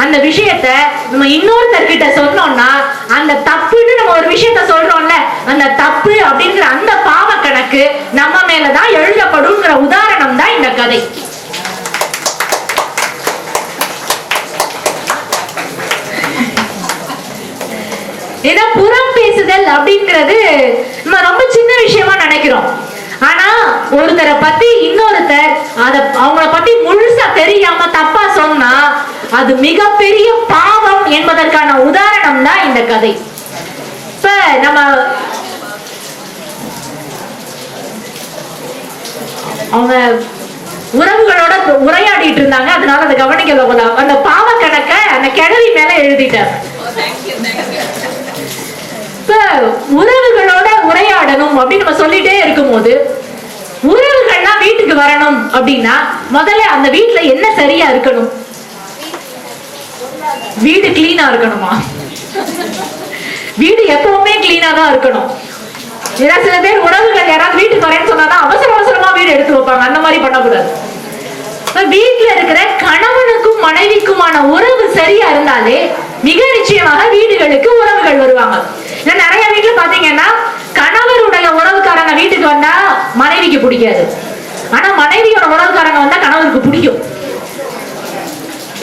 அந்த விஷயத்த நம்ம இன்னொருத்தர்கிட்ட சொன்னோம்னா அந்த தப்புன்னு நம்ம ஒரு விஷயத்த சொல்றோம்ல, அந்த தப்பு அப்படிங்கிற அந்த பாவ கணக்கு நம்ம மேலதான் எழுதப்படுங்கிற உதாரணம் தான் இந்த கதை. ஏன்னா புறம் பேசுதல் அப்படிங்கிறது நம்ம ரொம்ப சின்ன விஷயமா நினைக்கிறோம். ஆனா ஒருத்தரை பத்தி இன்னொருத்தர் அவங்கள பத்தி முழுசா தெரியாம தப்பா சொன்னா அது மிகப்பெரிய பாவம் என்பதற்கான உதாரணம் தான் இந்த கதை. இப்ப நம்ம அவங்க உறவுகளோட உரையாடிட்டு இருந்தாங்க, அதனால அதை கவனிக்கல போல. அந்த பாவ கணக்க அந்த கிழவி மேல எழுதிட்டார். இப்ப உறவுகளோட உரையாடணும் அப்படின்னு நம்ம சொல்லிட்டே இருக்கும் போது உறவுகள்லாம் வீட்டுக்கு வரணும் அப்படின்னா முதல்ல அந்த வீட்டுல என்ன சரியா இருக்கணும்? வீடு கிளீனா இருக்கணுமா? வீடு எப்பவுமே கிளீனா தான் இருக்கணும். ஏன்னா சில பேர் உறவுகள் யாராவது வீட்டுக்கு வரேன்னு சொன்னாதான் அவசரமா வீடு எடுத்து வைப்பாங்க. அந்த மாதிரி பண்ணக்கூடாது. வீட்டுல இருக்கிற கணவனுக்கும் மனைவிக்குமான உறவு சரியா இருந்தாலே மிக நிச்சயமாக வீடுகளுக்கு உறவுகள் வருவாங்க. நிறைய வீட்டுல பாத்தீங்கன்னா கணவருடைய உறவுக்காரங்க வீட்டுக்கு வந்தா மனைவிக்கு பிடிக்காது, ஆனா மனைவியோட உறவுக்காரங்க வந்தா கணவருக்கு பிடிக்கும்.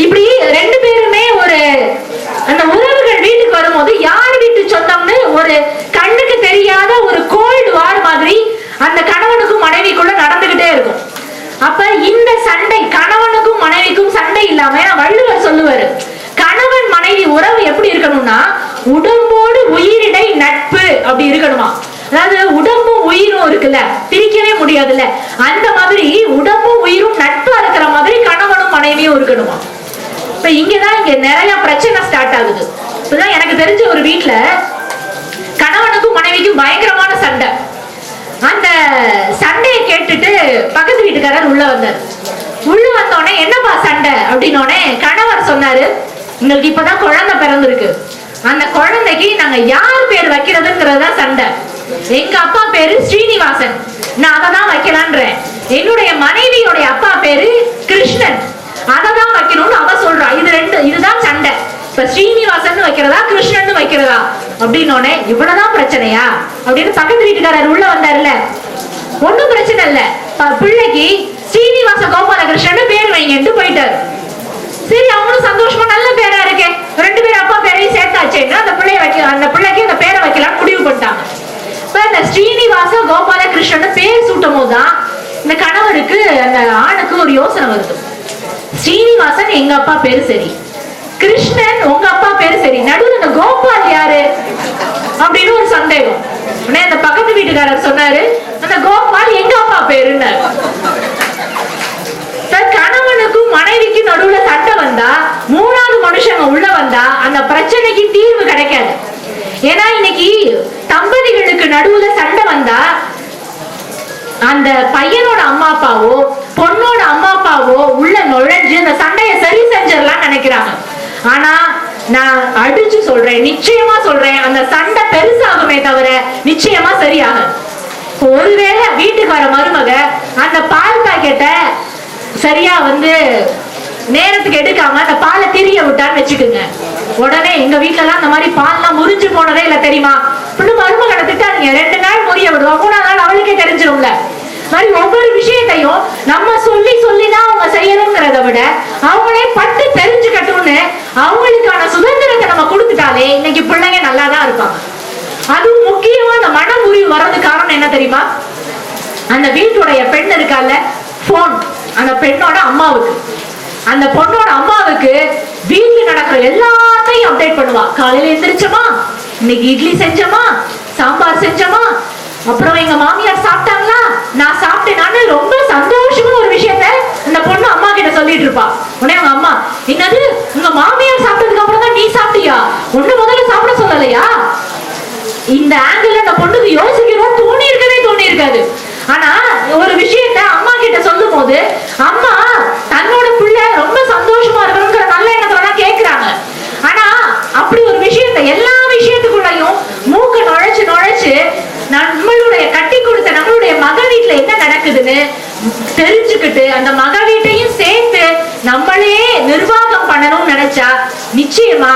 இப்படி 2 பேருமே ஒரு அந்த உறவுகள் வீட்டுக்கு வரும்போது யார் வீட்டு சொந்தம்னு ஒரு கண்ணுக்கு தெரியாத ஒரு கோல்டு வார் மாதிரி அந்த கணவனுக்கும் மனைவிக்குள்ள நடந்துகிட்டே இருக்கும். அப்ப இந்த சண்டை கணவனுக்கும் மனைவிக்கும் சண்டை இல்லாம வள்ளுவர் சொல்லுவாரு, கணவன் மனைவி உறவு எப்படி இருக்கணும்னா உடம்போடு உயிரிடை நட்பு அப்படி இருக்கணுமா. அதாவது உடம்பும் உயிரும் இருக்குல்ல, பிரிக்கவே முடியாதுல்ல, அந்த மாதிரி உடம்பும் உயிரும் நட்பா இருக்கிற மாதிரி கணவனும் மனைவியும் இருக்கணுமா. இப்ப இங்கதான் இங்க நிறைய பிரச்சனை ஸ்டார்ட் ஆகுது. இப்பதான் எனக்கு தெரிஞ்ச ஒரு வீட்டுல கணவனுக்கும் மனைவிக்கும் பயங்கரமான சண்டை. அந்த சண்டையை கேட்டுட்டு பக்கத்து வீட்டுக்காரர் உள்ள வந்தார். உள்ள வந்தோடனே என்னப்பா சண்டை அப்படின்னோடனே கணவர் சொன்னாரு, உங்களுக்கு இப்பதான் குழந்தை பிறந்திருக்கு, அந்த குழந்தைக்கு நாங்க யார் பேர் வைக்கிறதுங்கிறதா சண்டை. எங்க அப்பா பேரு ஸ்ரீனிவாசன், நான் அதை தான் வைக்கலான்றேன். என்னுடைய மனைவியோடைய அப்பா பேரு கிருஷ்ணன், அதை தான் வைக்கணும்னு அவ சொல்றா. இதுதான் சண்டை. இப்ப ஸ்ரீனிவாசன் வைக்கிறதா கிருஷ்ணன் வைக்கிறதா அப்படின்னோடனே இவ்வளவுதான் பிரச்சனையா அப்படின்னு பக்கத்து வீட்டுக்காரர் உள்ள வந்தாருல்ல. ஒண்ணும் பிரச்சனை இல்ல, பிள்ளைக்கு ஸ்ரீனிவாச கோபாலகிருஷ்ணன் பேர் வைங்கன்னு போயிட்டாரு. சரி, அவங்களும் சந்தோஷமா நல்ல பேரா இருக்கே, 2 பேர் அப்பா பேரையும் சேர்த்தாச்சேன்னா அந்த பிள்ளைக்கு அந்த பேரை வைக்கலாம் முடிவு பண்ணிட்டாங்க. இப்ப இந்த ஸ்ரீனிவாச கோபாலகிருஷ்ணன் பேர் சூட்டும் போதுதான் இந்த கணவருக்கு அந்த ஆணுக்கு ஒரு யோசனை வருது. ஸ்ரீனிவாசன் எங்க அப்பா பேரு சரி, கிருஷ்ணன் உங்க அப்பா பேரு சரி, நடுவில் இந்த கோபால் யாரு அப்படின்னு ஒரு சந்தேகம். அந்த பக்கத்து வீட்டுக்காரர் சொன்னாரு, அந்த கோபால் எங்க அப்பா பேருன்னு. கணவனுக்கும் மனைவிக்கு நடுவுல சண்டை வந்தா 3வது மனுஷங்க உள்ள வந்தா அந்த பிரச்சனைக்கு தீர்வு கிடைக்காது. ஏன்னா இன்னைக்கு தம்பதிகளுக்கு நடுவுல சண்டை வந்தா அந்த பையனோட அம்மா அப்பாவோ பொண்ணோட அம்மா அப்பாவோ உள்ள நுழைஞ்சு அந்த சண்டையை சரி செஞ்சிடலாம் நினைக்கிறாங்க. ஆனா நான் அடிச்சு சொல்றேன், நிச்சயமா சொல்றேன், அந்த சண்டை பெருசாகுமே தவிர நிச்சயமா சரியாகும். ஒருவேளை வீட்டுக்கு வர மருமக அந்த பால் பாக்கெட்டை சரியா நேரத்துக்கு எடுக்காம அந்த பாலை திரிய விட்டான்னு வச்சுக்குங்க, உடனே எங்க வீட்டுல எல்லாம் அந்த மாதிரி பால்லாம் முறிஞ்சு போனதே இல்ல தெரியுமா, மருமகளை திட்டாதீங்க, 2 நாள் முறிய விடுவோம், 3ஆம் நாள் அவளுக்கே தெரிஞ்சிடும்ல. மாதிரி ஒவ்வொரு விஷயத்தையும் நம்ம சொல்லி சொல்லிதான் அவங்க செய்யணுங்கிறத விட அவங்களே பட்டு தெரிஞ்சுக்கட்டும்னு அவங்களுக்கான சுதந்திரத்தை நம்ம கொடுத்துட்டாலே இன்னைக்கு பிள்ளைங்க நல்லாதான் இருப்பாங்க. அதுவும் முக்கியமா அந்த மன முறிவு வர்றது காரணம் என்ன தெரியுமா, அந்த வீட்டுடைய பெண் இருக்கால போன், அந்த பெண்ணோட அம்மாவுக்கு, அந்த பொண்ணோட அம்மாவுக்கு வீட்டுல நடக்கிற எல்லாத்தையும் அப்டேட் பண்ணுவா. காலையில எந்திரிச்சோமா, இன்னைக்கு இட்லி செஞ்சோமா, சாம்பார் செஞ்சோமா, அப்புறம் எங்க மாமியார் சாப்பிட்டாங்களா, நான் சாப்பிட்டேனான்னு ரொம்ப சந்தோஷமா ஒரு விஷயத்த அந்த பொண்ணு அம்மா கிட்ட சொல்லிட்டு இருப்பா. உடனே அவங்க அம்மா, என்னது உங்க மாமியார் சாப்பிட்டதுக்கு அப்புறம் தான் நீ சாப்பிட்டியா, ஒண்ணு முதல்ல சாப்பிட சொல்லலையா? இந்த ஆங்கிள் அந்த பொண்ணுக்கு யோசிக்கணும் தோணி இருக்காது. ஆனா ஒரு விஷயத்த அம்மா கிட்ட சொல்லும் போது அம்மா தன்னோட பிள்ளை ரொம்ப சந்தோஷமா இருக்கணுங்கிற நல்ல எண்ணத்துல தான் கேக்குறாங்க. ஆனா அப்படி ஒரு விஷயத்த எல்லா விஷயத்துக்குள்ளயும் மூக்க நுழைச்சு நம்மளுடைய கட்டி கொடுத்த நம்மளுடைய மக வீட்டுல என்ன நடக்குதுன்னு தெரிஞ்சுக்கிட்டு அந்த மக வீட்டையும் சேர்த்து நம்மளே நிர்வாகம் பண்ணணும்னு நினைச்சா நிச்சயமா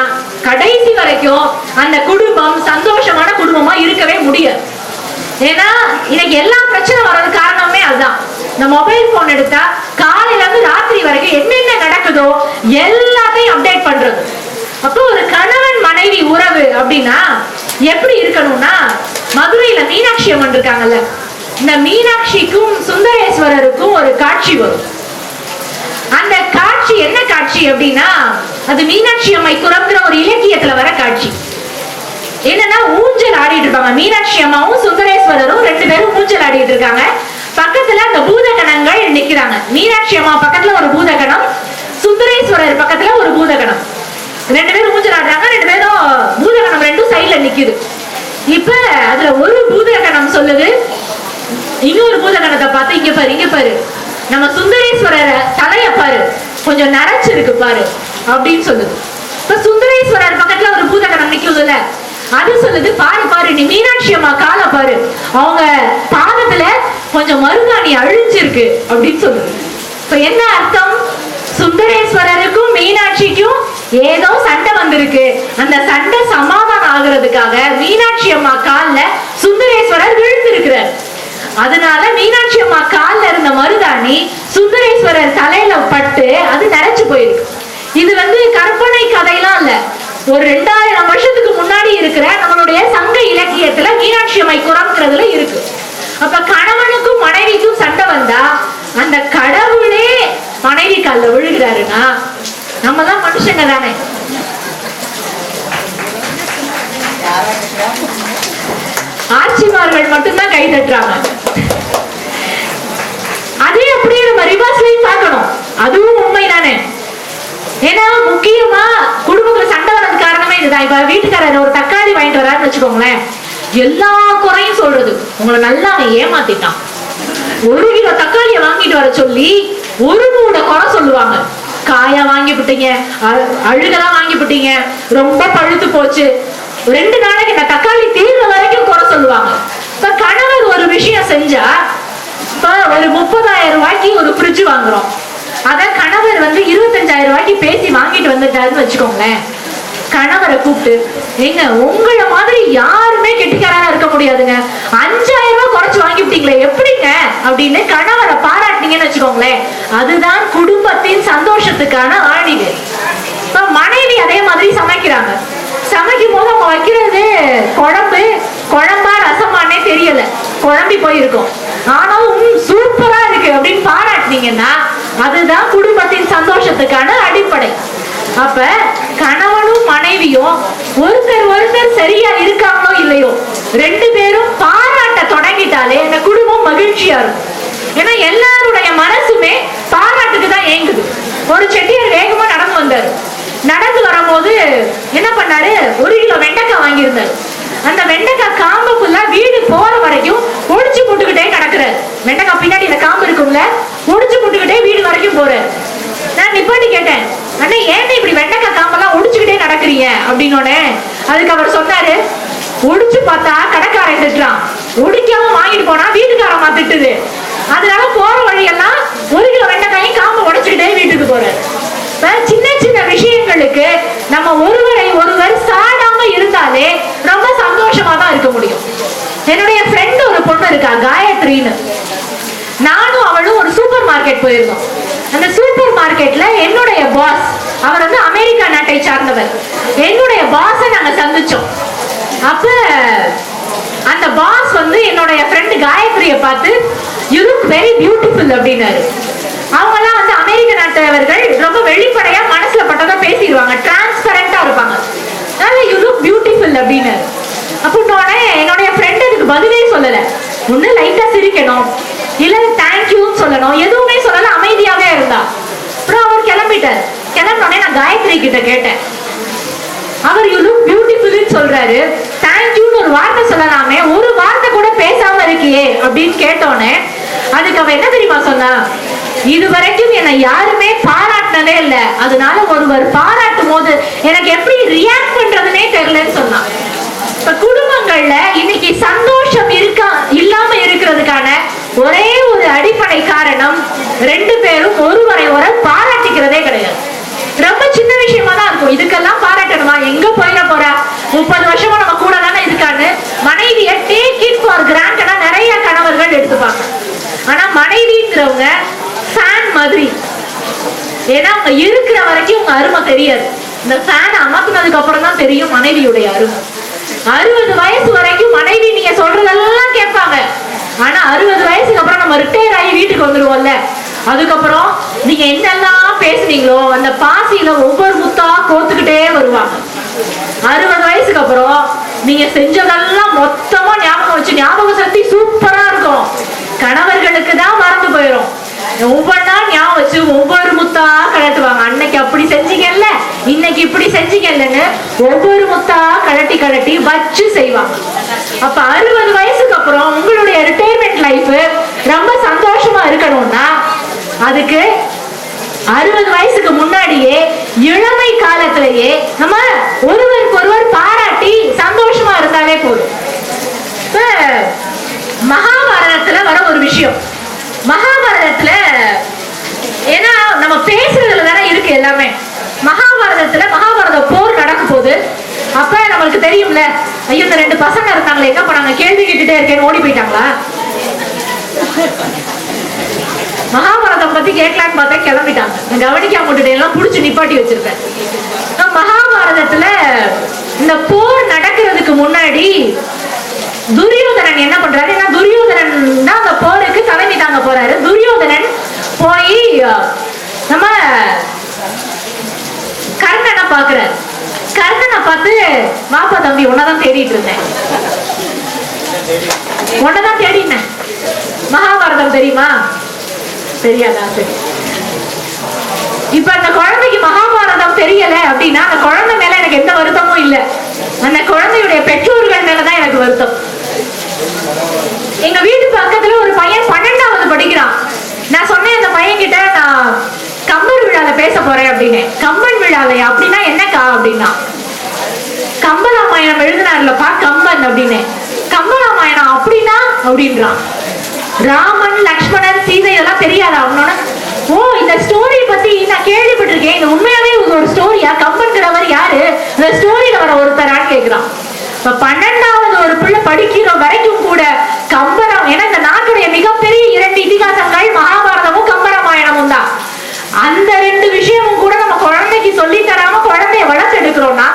கடைசி வரைக்கும் அந்த குடும்பம் சந்தோஷமான குடும்பமா இருக்கவே முடியாது. ஏன்னா இன்னைக்கு எல்லா பிரச்சனை வர்றது காரணமே அதுதான். இந்த மொபைல் போன் எடுத்தா காலையில இருந்து ராத்திரி வரைக்கும் என்னென்ன நடக்குதோ எல்லாத்தையும் அப்டேட் பண்றது. அப்போ ஒரு கணவன் மனைவி உறவு அப்படின்னா எப்படி இருக்கணும்னா, மதுரையில மீனாட்சி அம்மன் இருக்காங்கல்ல, இந்த மீனாட்சிக்கும் சுந்தரேஸ்வரருக்கும் ஒரு காட்சி வரும். அந்த காட்சி என்ன காட்சி அப்படின்னா, அது மீனாட்சி அம்மை குறம்ங்கிற ஒரு இலக்கியத்துல வர காட்சி. என்னன்னா ஊஞ்சல் ஆடிட்டு இருப்பாங்க, மீனாட்சி அம்மாவும் சுந்தரேஸ்வரரும் 2 பேரும் ஊஞ்சல் ஆடிட்டு இருக்காங்க. பக்கத்துல அந்த பூதகணங்கள் நிக்கிறாங்க. மீனாட்சி அம்மா பக்கத்துல ஒரு பூதகணம், சுந்தரேஸ்வரர் பக்கத்துல ஒரு பூதகணம். 2 பேரும் ஊஞ்சல் ஆடுறாங்க. 2 பேரும் பூதகணம் 2 சைடுல நிக்குது. இப்ப அதுல ஒரு பூதகணம் சொல்லுது இன்னொரு பூதகணத்தை பார்த்து, இங்க பாரு நம்ம சுந்தரேஸ்வரர் தலைய பாரு, கொஞ்சம் நரைச்சிருக்கு பாரு அப்படின்னு சொல்லுது. இப்ப சுந்தரேஸ்வரர் பக்கத்துல ஒரு பூதகணம் நிக்குதுல்ல, அது சொல்லுது பாரு நீ மீனாட்சி அம்மா கால பாரு, அவங்க பாதத்துல கொஞ்சம் மருதாணி அழிஞ்சிருக்கு அப்படின்னு சொல்லுது. இப்ப என்ன அர்த்தம், சுந்தரேஸ்வரருக்கும் மீனாட்சிக்கும் ஏதோ சண்டை வந்திருக்கு. அந்த சண்டை சமாதானம் ஆகுறதுக்காக மீனாட்சி அம்மா கால்ல சுந்தரேஸ்வரர் விழுந்திருக்கிறார். அதனால மீனாட்சி அம்மா கால்ல இருந்த மருதாணி சுந்தரேஸ்வரர் தலையில பட்டு அது நரைச்சு போயிருக்கு. இது கற்பனை கதையெல்லாம் இல்ல, ஒரு 2000 வருஷத்துக்கு முன்னாடி இருக்கிற நம்மளுடைய சங்க இலக்கியத்துல மீனாட்சி அம்மை குறம்ங்கிறதுல இருக்கு. அப்ப கணவனுக்கும் மனைவிக்கும் சண்டை வந்தா அந்த கடவுளே மனைவி கால்ல விழுகிறாருன்னா நம்ம தான் மனுஷங்க தானே. ஆட்சிமார்கள் மட்டும்தான் கை தட்டுறாங்க. அதே அப்படியே நம்ம ரிவர்ஸ்லயும் பார்க்கணும், அதுவும் உண்மைதானே. ஏன்னா முக்கியமா குடும்பத்துல சண்டை வர்றது காரணமே இதுதான். இப்ப வீட்டுக்காரர் ஒரு தக்காளி வாங்கிட்டு வராருன்னு வச்சுக்கோங்களேன், எல்லா குறையும் சொல்றது, உங்களை நல்லா அவன் ஏமாத்திட்டான். 1 கிலோ தக்காளியை வாங்கிட்டு வர சொல்லி 1 மூட குறை சொல்லுவாங்க. காயா வாங்கி விட்டீங்க, அழுகெல்லாம் வாங்கி விட்டீங்க, ரொம்ப பழுத்து போச்சு, 2 நாளைக்கு இந்த தக்காளி தீர்ற வரைக்கும் குறை சொல்லுவாங்க. இப்ப கணவர் ஒரு விஷயம் செஞ்சா, இப்ப ஒரு 30,000 ரூபாய்க்கு ஒரு ஃப்ரிட்ஜ் வாங்குறோம், அத கணவர் 25,000 ரூபாய்க்கு பேசி வாங்கிட்டு வந்துட்டாருன்னு வச்சுக்கோங்களேன். கணவரை கூப்பிட்டு, எங்க உங்களை மாதிரி யாருமே கெட்டிக்காரனா இருக்க முடியாதுங்க, 5,000 ரூபாய் குறைச்சு வாங்கிவிட்டீங்களே எப்படிங்க அப்படின்னு கணவரை பாராட்டினீங்கன்னு வச்சுக்கோங்களேன், அதுதான் குடும்பத்தின் சந்தோஷத்துக்கான ஆணிவே. இப்ப மனைவி அதே மாதிரி சமைக்கிறாங்க. சமைக்கும் போது அவங்க வைக்கிறது குழம்பா ரசமானே தெரியல, குழம்பி போயிருக்கும், ஆனாலும் சூப்பரா இருக்கு அப்படின்னு பாராட்டினீங்கன்னா அதுதான் குடும்பத்தின் சந்தோஷத்துக்கான அடிப்படை. அப்ப கணவனும் மனைவியும் ஒருத்தர் சரியா இருக்காங்களோ இல்லையோ 2 பேரும் பாராட்ட தொடங்கிட்டாலே அந்த குடும்பம் மகிழ்ச்சியா இருக்கும். ஏன்னா எல்லாருடைய மனசுமே பாராட்டுக்கு தான் ஏங்குது. ஒரு செட்டியார் வேகமா நடந்து வந்தாரு. நடந்து வரும்போது என்ன பண்ணாரு, 1 கிலோ வெண்டைக்காய் வாங்கியிருந்தாரு. அந்த வெண்டைக்காய் காம்பு ஃபுல்லா வீடு போற நம்ம ஒருவரை ஒருவர் சாடாம இருந்தாலே ரொம்ப சந்தோஷமா தான் இருக்க முடியும். என்னுடைய ஃப்ரெண்ட் ஒரு பொண்ணு இருக்கா, காயத்ரின்னு. நானும் அவளும் ஒரு சூப்பர் மார்க்கெட் போயிருந்தோம். அந்த சூப்பர் மார்க்கெட்ல என்னுடைய பாஸ், அவர் வந்து அமெரிக்கா நாட்டை சார்ந்தவர், என்னுடைய பாஸை நாங்க சந்திச்சோம். அப்ப அந்த பாஸ் வந்து என்னுடைய ஃப்ரெண்ட் காயத்ரியை பார்த்து யூ லுக் வெரி பியூட்டிஃபுல் அப்படின்னாரு. அவங்கெல்லாம் வந்து அமெரிக்க நாட்டவர்கள் ரொம்ப வெளிப்படையா மனசுல பட்டதா பேசிடுவாங்க, டிரான்ஸ்பரண்டா இருப்பாங்க. அதனால யூ லுக் பியூட்டிஃபுல் அப்படின்னாரு. அப்படின்னோடனே என்னுடைய ஃப்ரெண்ட் அதுக்கு பதிலே சொல்லல. ஒண்ணு லைட்டா சிரிக்கணும், இல்ல தேங்க்யூன்னு சொல்லணும், எதுவுமே சொல்லல, அமைதியாவே இருந்தா. அப்புறம் அவர் கிளம்பிட்டார். கிளம்பினோடனே நான் காயத்ரி கிட்ட கேட்டேன், அவர் யூ லுக் பியூட்டிஃபுல்னு சொல்றாரு, தேங்க்யூன்னு ஒரு வார்த்தை சொல்லலாமே, ஒரு வார்த்தை கூட பேசாம இருக்கியே அப்படின்னு கேட்டோன்னே அதுக்கு அவ என்ன தெரியுமா சொன்னா, இதுவரைக்கும் என்னை யாருமே பாராட்டினதே இல்லை, அதனால ஒருவர் பாராட்டும் போது எனக்கு எப்படி ரியாக்ட் பண்றதுன்னே தெரியலன்னு சொன்னா. இப்ப குடும்பங்கள்ல இன்னைக்கு சந்தோஷம் இல்லாம இருக்கிறதுக்கான ஒரே ஒரு அடிப்படை காரணம், ரெண்டு பேரும் ஒருவரை ஒரு பாராட்டிக்கிறதே கிடையாது. ரொம்ப சின்ன விஷயமா தான் இருக்கும், இதுக்கெல்லாம் பாராட்டணுமா, எங்க போயிட போறா, 30 வருஷமா நம்ம கூட தானே இருக்கான்னு மனைவியை டேக் இட் ஃபார் கிராண்டடா நிறைய கணவர்கள் எடுத்துப்பாங்க. ஆனா மனைவிங்கிறவங்க ஃபேன் மாதிரி, ஏன்னா அவங்க இருக்கிற வரைக்கும் உங்க அருமை தெரியாது. இந்த ஃபேன் அமர்த்தினதுக்கு அப்புறம் தான் தெரியும் மனைவியுடைய அருமை. 60 வயசு வரைக்கும் மனைவி நீங்க சொல்றதெல்லாம் கேட்பாங்க. ஆனா 60 வயசுக்கு அப்புறம் நம்ம ரிட்டையர் ஆகி வீட்டுக்கு வந்துருவோம்ல, அதுக்கப்புறம் நீங்க என்னெல்லாம் பேசுனீங்களோ அந்த பாசியில ஒவ்வொரு முத்தா கோத்துக்கிட்டே வருவாங்க. 60 வயசுக்கு அப்புறம் நீங்க செஞ்சதெல்லாம் மொத்தமா ஞாபகம் வச்சு, ஞாபக சக்தி சூப்பரா இருக்கும். கணவர்களுக்கு தான் மறந்து போயிடும். ஒவ்வொன்னா ஞாபகம் வச்சு ஒவ்வொரு முத்தா கழட்டுவாங்க. அன்னைக்கு அப்படி செஞ்சீங்கல்ல, இன்னைக்கு இப்படி செஞ்சீங்கல்லன்னு ஒவ்வொரு முத்தா கழட்டி கழட்டி வச்சு செய்வாங்க. அப்ப 60 வயசுக்கு அப்புறம் உங்களுடைய ரிட்டையர்மெண்ட் லைஃப் ரொம்ப சந்தோஷமா இருக்கணும்னா அதுக்கு 60 வயசுக்கு முன்னாடியே இளமை காலத்திலேயே நம்ம ஒருவருக்கு ஒருவர் பாராட்டி சந்தோஷமா இருந்தாலே போதும். மகாபாரதத்துல வர ஒரு விஷயம், மகாபாரதத்துல ஏன்னா நம்ம பேசுறதுல தானே இருக்கு எல்லாமே. மகாபாரதத்துல மகாபாரத போர் நடக்கும் போது அப்ப நம்மளுக்கு தெரியும்ல, ஐயோ இந்த 2 பசங்க இருந்தாங்களே என்ன பண்ணாங்க, கேள்வி கேட்டுட்டே இருக்கேன்னு ஓடி போயிட்டாங்களா. மகாபாரதம் பத்தி கேட்கலான்னு பார்த்தா கிளம்பிட்டாங்க. கவனிக்காம எல்லாம் புடிச்சு நிப்பாட்டி வச்சிருப்பேன். மகாபாரதத்துல இந்த போர் நடக்கிறதுக்கு முன்னாடி துரியோதனன் என்ன பண்றாரு, ஏன்னா துரியோதனன் தான் அந்த போருக்கு தலைமை தாங்க போறாரு. துரியோதனன் போய் நம்ம கர்ணனை பாக்குறாரு. கர்ணனை பார்த்து, வாப்பா தம்பி உன்னதான் தேடிட்டு இருந்தேன், உன்னதான் தேடினேன், மகாபாரதம் தெரியுமா, தெரியாதா, சரி. இப்ப அந்த குழந்தைக்கு மகாபாரதம் தெரியல அப்படின்னா அந்த குழந்தை மேல எனக்கு எந்த வருத்தமும் இல்லை, அந்த குழந்தையுடைய பெற்றோர்கள் மேலதான் எனக்கு வருத்தம். எங்க வீட்டு பக்கத்துல ஒரு பையன் 12வது படிக்கிறான். நான் சொன்னேன் அந்த பையன் கிட்ட, நான் கம்பன் விழால பேச போறேன் அப்படின்னு. கம்பன் விழாலையா அப்படின்னா என்னக்கா அப்படின்னா, கம்பராமாயணம் எழுதினார்லப்பா கம்பன் அப்படின்னு. கம்பராமாயணம் அப்படின்னா அப்படின்றான். ராமன் லக்ஷ்மணன் சீதை இதெல்லாம் தெரியாதா அவனோட? ஓ இந்த ஸ்டோரி பத்தி நான் கேள்விப்பட்டிருக்கேன், இது உண்மையாவே ஒரு ஸ்டோரியா, கம்பன்கிறவர் யாரு, இந்த ஸ்டோரியில வர ஒருத்தரான்னு கேட்கிறான். இப்ப 12வது ஒரு பிள்ளை படிக்கிற வரைக்கும் கூட கம்பரம், ஏன்னா இந்த நாட்டுடைய மிகப்பெரிய 2 இதிகாசங்கள் மகாபாரதமும் கம்பராமாயணமும் தான். அந்த 2 விஷயமும் கூட நம்ம குழந்தைக்கு சொல்லி தராம குழந்தைய வளர்த்து எடுக்கிறோம்னா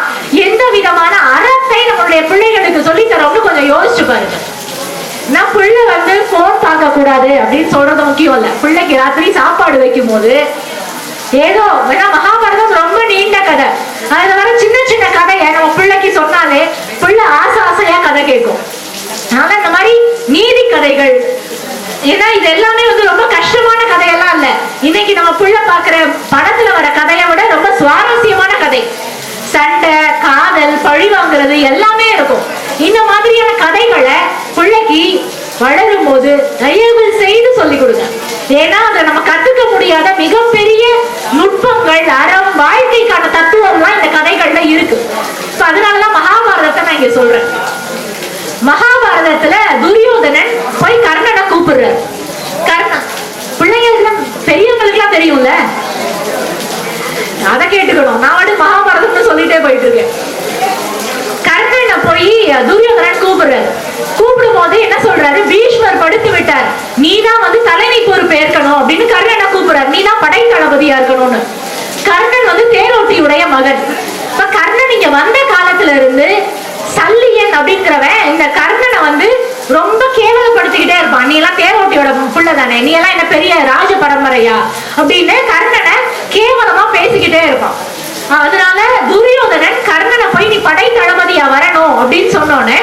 எந்த விதமான அறத்தை நம்மளுடைய பிள்ளைகளுக்கு சொல்லி தரோம்னு கொஞ்சம் யோசிச்சு பாருங்க. நான் பிள்ளை வந்து போன் பார்க்க கூடாது அப்படின்னு சொல்றது முக்கியம் இல்ல. பிள்ளைக்கு ராத்திரி சாப்பாடு வைக்கும் போது ஏதோ வேணா, மகாபாரதம் ரொம்ப நீண்ட கதை, அதுல வர சின்ன சின்ன கதையை நம்ம பிள்ளைக்கு சொன்னாலே பிள்ளை ஆசையா கதை கேட்கும். அதனால இந்த மாதிரி நீதி கதைகள், ஏன்னா இது எல்லாமே வந்து ரொம்ப கஷ்டமான கதையெல்லாம் இல்ல. இன்னைக்கு நம்ம பிள்ளை பாக்குற படத்துல வர கதையை விட ரொம்ப சுவாரஸ்யமான கதை, சண்டை, காதல், பழி வாங்குறது எல்லாமே இருக்கும். இந்த மாதிரியான கதைகளை பிள்ளைக்கு வளரும் போது தயவு செய்து சொல்லிக் கொடுங்க. ஏன்னா அதை நம்ம கத்துக்க முடியாத மிகப்பெரிய நுட்பங்கள், அறம், வாழ்க்கைக்கான தத்துவம்லாம் இந்த கதைகள்ல இருக்கு. அதனாலதான் மகாபாரதத்தை நான் இங்க சொல்றேன். மகாபாரதத்துல துரியோதனன் போய் கர்ணனை கூப்பிடுறாரு. கர்ணன் பிள்ளைங்களுக்கு பெரியவங்களுக்கு எல்லாம் தெரியும்ல, அதை கேட்டுக்கணும். நான் வந்து மகாபாரதம்னு சொல்லிட்டே போயிட்டு இருக்கேன். கர்ணனை போய் துரியோதனன் கூப்பிடுறாரு. கூப்பிடும் போது என்ன சொல்றாரு, பீஷ்மர் படுத்து விட்டார், நீதான் வந்து தலைமை பொறுப்பு ஏற்கணும் அப்படின்னு கர்ணனை கூப்பிடுறாரு. நீதான் படை தளபதியா இருக்கணும்னு. கர்ணன் வந்து தேரோட்டியுடைய மகன். இப்ப கர்ணன் இங்க வந்த காலத்துல இருந்து சல்லியன் அப்படிங்கிறவன் இந்த கர்ணனை வந்து ரொம்ப கேவலப்படுத்திக்கிட்டே இருப்பான். நீ எல்லாம் தேரோட்டியோட புள்ள தானே, நீ எல்லாம் என்ன பெரிய ராஜ பரம்பரையா அப்படின்னு கர்ணனை கேவலமா பேசிக்கிட்டே இருப்பான். அதனால துரியோதனன் கர்ணனை போய் நீ படை தளபதியா வரணும் அப்படின்னு சொன்னோன்னே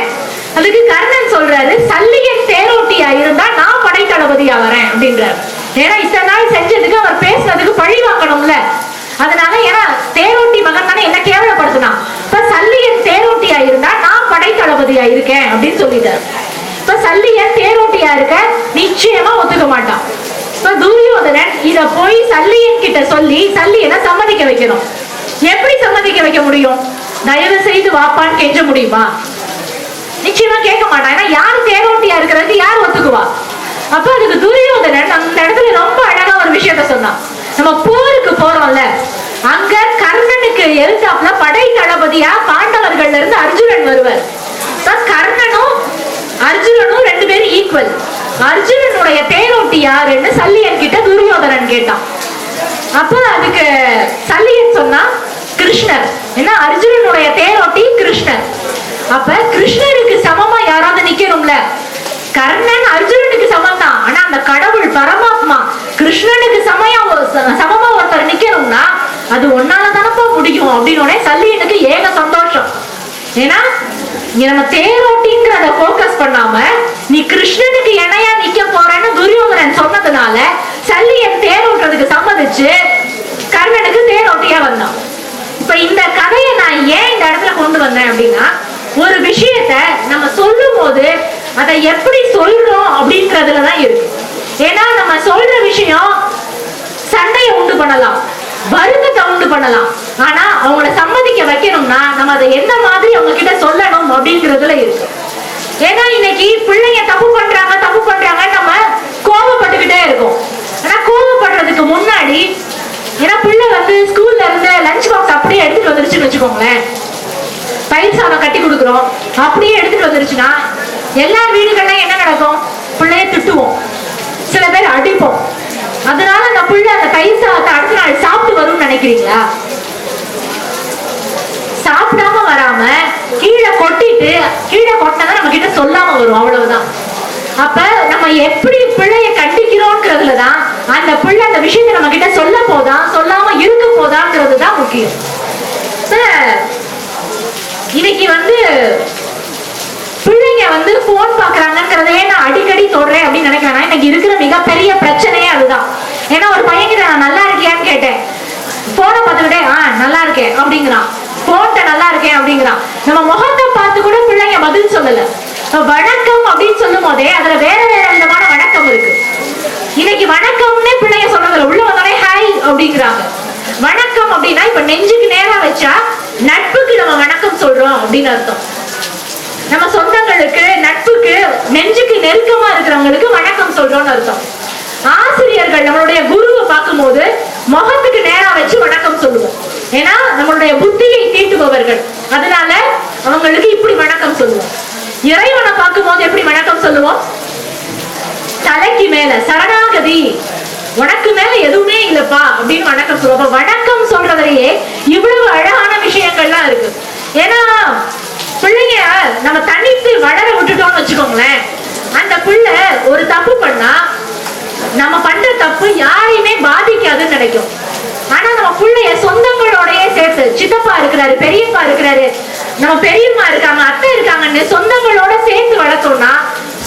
அதுக்கு கர்ணன் சொல்றாரு, சல்லியன் தேரோட்டியா இருந்தா நான் படை தளபதியா வரேன் அப்படின்றாரு. ஏன்னா இத்தனை நாள் செஞ்சதுக்கு அவர் பேசுனதுக்கு பழி வாங்கணும்ல. அதனால ஏன்னா தேரோட்டி மகன் தானே என்ன கேவலப்படுத்தினான். இப்ப சல்லியன் தேரோட்டியா இருந்தா நான் படை தளபதியா இருக்கேன் அப்படின்னு சொல்லிட்டாரு. இப்ப சல்லியன் தேரோட்டியா இருக்க நிச்சயமா ஒத்துக்க மாட்டான். இப்ப துரியோதனன் இத போய் சல்லியன் கிட்ட சொல்லி சல்லியனை சம்மதிக்க வைக்கணும். எப்படி சம்மதிக்க வைக்க முடியும்? தயவு செய்து வாப்பான்னு கெஞ்ச முடியுமா? நிச்சயமா கேட்க மாட்டான். ஏன்னா யார் தேரோட்டியா இருக்கிறது யார் ஒத்துக்குவா? அப்ப அதுக்கு துரியோதனன் அந்த இடத்துல ரொம்ப அழகா ஒரு விஷயத்த சொன்னான். நம்ம போருக்கு போறோம்ல, அங்க கர்ணனுக்கு எழுத்தாப்புல படை தளபதியா பாண்டவர்கள்ல இருந்து அர்ஜுனன் வருவார். கர்ணனும் அர்ஜுனனும் ரெண்டு பேரும் ஈக்குவல். அர்ஜுனனுடைய தேரோட்டி யாருன்னு சல்லியன் கிட்ட துரியோதனன் கேட்டான். அப்ப அதுக்கு சல்லியன் சொன்னா கிருஷ்ணர். ஏன்னா அர்ஜுனனுடைய தேரோட்டி கிருஷ்ணர். அப்ப கிருஷ்ணருக்கு சமமா யாராவது நிக்கணும்ல. கர்ணன் அர்ஜுனனுக்கு சமம் தான், ஆனா அந்த கடவுள் பரமாத்மா கிருஷ்ணனுக்கு சமமா ஒருத்தர் நிக்கணும்னா அது ஒன்னால தானப்பா முடியும் அப்படின்னு சல்லியனுக்கு ஏக சந்தோஷம். ஏன்னா நம்ம தேரோட்டிங்கிறத போக்கஸ் பண்ணாம நீ கிருஷ்ணனுக்கு இணையா நிக்க போறேன்னு துரியோதனன் சொன்னதுனால சல்லியன் தேரோட்டுறதுக்கு சம்மதிச்சு கர்ணனுக்கு தேரோட்டியா வந்தான். இப்ப இந்த கதையை நான் ஏன் இந்த இடத்துல கொண்டு வந்தேன் அப்படின்னா, ஒரு விஷயத்த நம்ம சொல்லும் போது அதை எப்படி சொல்றோம் அப்படின்றதுலதான் இருக்கு. ஏன்னா நம்ம சொல்ற விஷயம் சண்டையை உண்டு பண்ணலாம், வருத்தத்தை உண்டு பண்ணலாம். ஆனா அவங்கள சம்மதிக்க வைக்கணும்னா நம்ம அதை எந்த மாதிரி அவங்க கிட்ட சொல்லணும் அப்படிங்கிறதுல இருக்கு. ஏன்னா இன்னைக்கு பிள்ளைங்க தப்பு பண்றாங்க நம்ம கோபப்பட்டுக்கிட்டே இருக்கோம். ஆனா கோபப்படுறதுக்கு முன்னாடி, ஏன்னா பிள்ளை வந்து ஸ்கூல்ல இருந்து லஞ்ச் பாக்ஸ் அப்படியே எடுத்துட்டு வந்துருச்சுன்னு வச்சுக்கோங்களேன், பயிர் சாதம் கட்டி கொடுக்குறோம் அப்படியே எடுத்துட்டு வந்துருச்சுன்னா எல்லா வீடுகள்லாம் என்ன நடக்கும்? பிள்ளைய திட்டுவோம், சில பேர் அடிப்போம். அதனால அந்த பிள்ளை அந்த தயிர் சாதத்தை அடுத்த நாள் சாப்பிட்டு வரும்னு நினைக்கிறீங்களா? சாப்பிடாம வராம கீழே கொட்டிட்டு, கீழே கொட்டினா நம்ம கிட்ட சொல்லாம வரும், அவ்வளவுதான். அப்ப நம்ம எப்படி பிள்ளைய கண்டிக்கிறோம்ங்கிறதுலதான் அந்த பிள்ளை அந்த விஷயத்தை நம்ம கிட்ட சொல்ல போதா சொல்லாம இருக்க போதாங்கிறது தான் முக்கியம். இன்னைக்கு வந்து பிள்ளைங்க வந்து போன் பாக்குறாங்கிறதையே நான் அடிக்கடி சொல்றேன் அப்படின்னு நினைக்கிறேன். இன்னைக்கு இருக்கிற மிகப்பெரிய பிரச்சனையே அதுதான். ஏன்னா ஒரு பையன்கிட்ட நான் நல்லா இருக்கியான்னு கேட்டேன், போனை பார்த்துக்கிட்டே நல்லா இருக்கேன் அப்படிங்கிறான், போன்ட்ட நல்லா இருக்கேன் அப்படிங்கிறான். நம்ம முகத்தை பார்த்து கூட பிள்ளைங்க பதில் சொல்லல. வணக்கம் அப்படின்னு சொல்லும் போதே அதுல வேற வேற விதமான வணக்கம் இருக்கு. இன்னைக்கு வணக்கம்னே பிள்ளைங்க சொல்றதுல உள்ள வந்தாலே ஹாய் அப்படிங்கிறாங்க. வணக்கம் அப்படின்னா இப்ப நெஞ்சுக்கு நேரா வச்சா நட்புக்கு நம்ம வணக்கம் சொல்றோம் அப்படின்னு அர்த்தம். நம்ம சொந்தங்களுக்கு, நட்புக்கு, நெஞ்சுக்கு நெருக்கமா இருக்கிறவங்களுக்கு வணக்கம் சொல்றோம்னு அர்த்தம். ஆசிரியர்கள் நம்மளுடைய குருவை பார்க்கும் போது முகத்துக்கு நேரா வச்சு வணக்கம் சொல்லுவோம். ஏன்னா நம்மளுடைய புத்தியை தீட்டுபவர்கள், அதனால அவங்களுக்கு இப்படி வணக்கம் சொல்லுவோம். இறைவனை பார்க்கும் போது எப்படி வணக்கம் சொல்லுவோம்? தலைக்கு மேல சரணாகதி, உனக்கு மேல எதுவுமே இல்லப்பா அப்படின்னு வணக்கம் சொல்லுவோம். வணக்கம் சொல்றதுலயே இவ்வளவு அழகான விஷயங்கள்லாம் இருக்கு. ஏன்னா பிள்ளைங்க நம்ம தனித்து வளர விட்டுட்டோம்னு வச்சுக்கோங்களேன், அந்த பிள்ளை ஒரு தப்பு பண்ணா நம்ம பண்ற தப்பு யாரையுமே பாதிக்காதுன்னு நினைக்கும். ஆனா நம்ம பிள்ளைய சொந்தங்களோடயே சேர்த்து, சித்தப்பா இருக்கிறாரு, பெரியப்பா இருக்கிறாரு, நம்ம பெரியம்மா இருக்காங்க, அத்தை இருக்காங்கன்னு சொந்தங்களோட சேர்த்து வளர்த்தோம்னா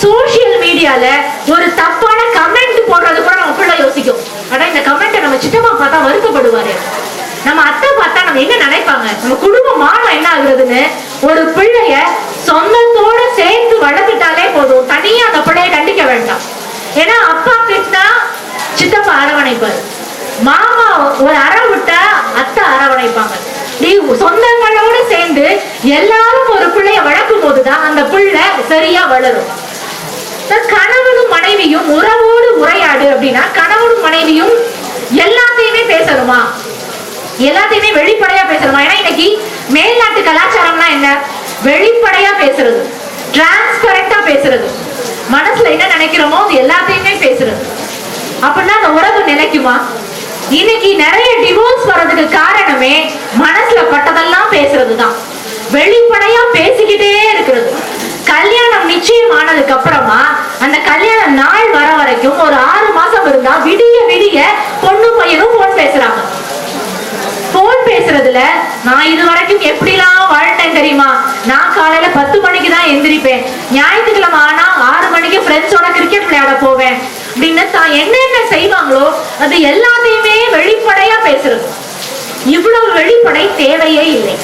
சோசியல் மீடியால ஒரு தப்பான கமெண்ட் போடுறது கூட நம்ம பிள்ளை யோசிக்கும். ஆனா இந்த கமெண்ட்டை நம்ம சித்தப்பா பார்த்தா வருத்தப்படுவாரு, நம்ம அத்தை பார்த்தா நம்ம என்ன நினைப்பாங்க, நம்ம குடும்ப மானம் என்ன ஆகுறதுன்னு ஒரு பிள்ளைய சொந்தத்தோட சேர்த்து வளர்த்துட்டாலே போதும். தனியா அந்த பிள்ளைய கண்டிக்க வேண்டாம். ஏன்னா அப்பா திட்டா சித்தப்பா அரவணைப்பாரு, மாமா ஒரு அறை விட்டா அத்தை அரவணைப்பாங்க. நீ சொந்தங்களோட சேர்ந்து எல்லாரும் ஒரு பிள்ளைய வளர்க்கும் போதுதான் அந்த பிள்ளை சரியா வளரும். கணவனும் மனைவியும் உறவோடு உரையாடு அப்படின்னா கணவனும் மனைவியும் எல்லாத்தையுமே பேசணுமா? எல்லாத்தையுமே வெளிப்படையா பேசுறோமா? ஏன்னா இன்னைக்கு மேல்நாட்டு கலாச்சாரம்னா என்ன? வெளிப்படையா பேசுறது, டிரான்ஸ்பரண்டா பேசுறது, மனசுல என்ன நினைக்கிறோமோ அது எல்லாத்தையுமே பேசுறது. அப்படின்னா அந்த உறவு நிலைக்குமா? இன்னைக்கு நிறைய டிவோர்ஸ் வர்றதுக்கு காரணமே மனசுல பட்டதெல்லாம் பேசுறதுதான், வெளிப்படையா பேசிக்கிட்டே இருக்கிறது. கல்யாணம் நிச்சயம் ஆனதுக்கு அப்புறமா அந்த கல்யாண நாள் வர வரைக்கும் ஒரு 6 மாசம் இருந்தா விடிய விடிய பொண்ணு பையனும் போன் பேசுறாங்க. போன் பேசுறதுல நான் இது வரைக்கும் எப்படிலாம் வாழ்ந்தேன் தெரியுமா? நான் காலையில 10 மணிக்கு தான் எந்திரிப்பேன், ஞாயிற்றுக்கிழமை ஆனா 6 மணிக்கு ஃப்ரெண்ட்ஸோட கிரிக்கெட் விளையாட போவேன் அப்படின்னு தான் என்னென்ன செய்வாங்களோ அது எல்லாத்தையுமே வெளிப்படையா பேசுறது. இவ்வளவு வெளிப்படை தேவையே இல்லை.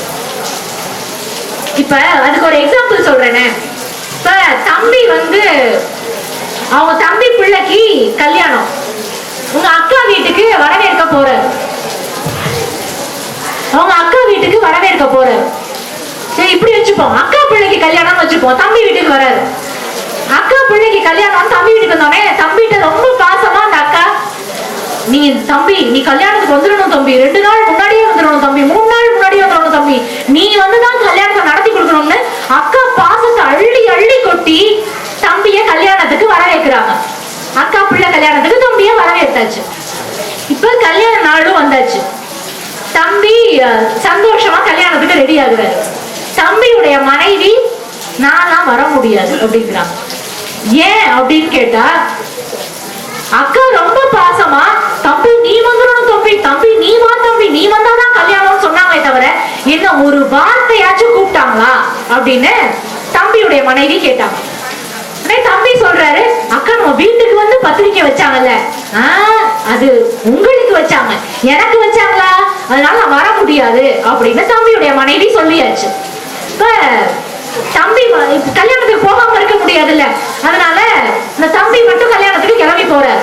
இப்ப அதுக்கு ஒரு எக்ஸாம்பிள் சொல்றேனே. இப்ப தம்பி அவங்க தம்பி பிள்ளைக்கு கல்யாணம், உங்க அக்கா வீட்டுக்கு வரவேற்க போறாரு. அவங்க அக்கா வீட்டுக்கு வரவேற்க போறாரு. சரி இப்படி வச்சுப்போம், அக்கா பிள்ளைக்கு கல்யாணம் வச்சுப்போம், தம்பி வீட்டுக்கு வராரு. அக்கா பிள்ளைக்கு கல்யாணம் தம்பி வீட்டுக்கு வந்தோடனே தம்பிகிட்ட ரொம்ப பாசமா அந்த அக்கா, நீ கல்யாணத்துக்கு வந்துடணும் தம்பி, 2 நாள் முன்னாடியே வந்துடணும் தம்பி, 3 நாள் முன்னாடியே வந்துடணும் தம்பி, நீ வந்துதான் கல்யாணத்தை நடத்தி கொடுக்கணும்னு அக்கா பாசத்தை அள்ளி அள்ளி கொட்டி தம்பிய கல்யாணத்துக்கு வரவேற்கிறாங்க. அக்கா பிள்ளை கல்யாணத்துக்கு தம்பிய வரவேற்றாச்சு. இப்ப கல்யாண நாளும் வந்தாச்சு. தம்பி சந்தோஷமா கல்யாணத்துக்கு ரெடி ஆகுறாரு. தம்பியுடைய மனைவி நான்லாம் வர முடியாது அப்படிங்கிறாங்க. ஏன் அப்படின்னு கேட்டா, அக்கா ரொம்ப பாசமா தம்பி நீ வந்துடணும் தம்பி, தம்பி நீ வா தம்பி, நீ வந்தாதான் கல்யாணம் சொன்னாங்களே தவிர என்ன ஒரு வார்த்தையாச்சும் கூப்பிட்டாங்களா அப்படின்னு தம்பியுடைய மனைவி கேட்டாங்க. தம்பி சொல்றாரு, அக்கா நம்ம வீட்டுக்கு வந்து பத்திரிக்கை வச்சாங்கல்ல, அது உங்களுக்கு வச்சாங்க, எனக்கு வச்சாங்களா, அதனால நான் வர முடியாது அப்படின்னு தம்பியுடைய மனைவி சொல்லியாச்சு. இப்ப தம்பி கல்யாணத்துக்கு போகாம இருக்க முடியாதுல்ல, அதனால இந்த தம்பி மட்டும் கல்யாணத்துக்கு கிளம்பி போறாரு.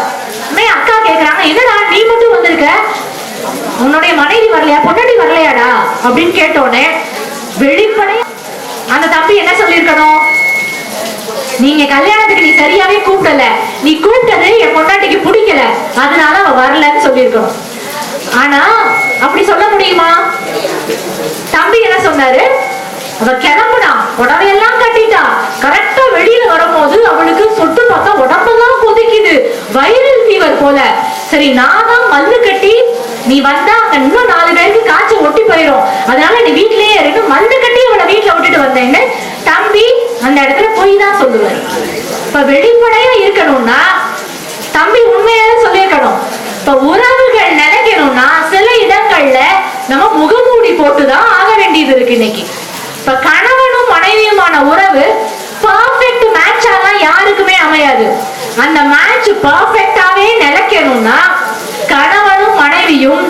அக்கா கேக்குறாங்க, என்னடா நீ மட்டும் வந்திருக்க, உன்னுடைய மனைவி வரலையா, பொண்டாட்டி வரலையாடா அப்படின்னு கேட்டோன்னே வெளிப்படை அந்த தம்பி என்ன சொல்லிருக்கணும்? நீங்க கல்யாணத்துக்கு நீ சரியாவே கூப்பிடல, நீ கூப்பிட்டது என் பொண்டாட்டிக்கு பிடிக்கல, அதனால அவ வரலன்னு சொல்லிருக்கணும். ஆனா அப்படி சொல்ல முடியுமா? தம்பி என்ன சொன்னாரு? அவ கிளம்புனா, உடவையெல்லாம் கட்டிட்டா, கரெக்டா வெளியில வரும்போது அவளுக்கு சொட்டு பார்த்தா உடம்பெல்லாம் கொதிக்குது, வைரல் ஃபீவர் போல. சரி நான் தான் மல்லு கட்டி, நீ வந்தா அங்க இன்னும் 4 பேருக்கு காய்ச்சல் ஒட்டி போயிடும், அதனால நீ வீட்லயே இருந்து மல்லு கட்டி அவளை வீட்டுல விட்டுட்டு வந்தேன்னு தம்பி அந்த இடத்துல போய் தான் சொல்லுவாரு. இப்ப வெளிப்படையா இருக்கணும்னா தம்பி உண்மையாவே சொல்லியிருக்கணும். இப்ப உறவுகள் நினைக்கணும்னா சில இடங்கள்ல நம்ம முகமூடி போட்டுதான் ஆக வேண்டியது இருக்கு. இன்னைக்கு இப்ப கணவனும் மனைவியுமான உறவு பர்ஃபெக்ட் மேட்சாலாம் யாருக்குமே அமையாது. அந்த மேட்ச் பர்ஃபெக்டாவே நிலைக்கணும்னா கணவனும் மனைவியும்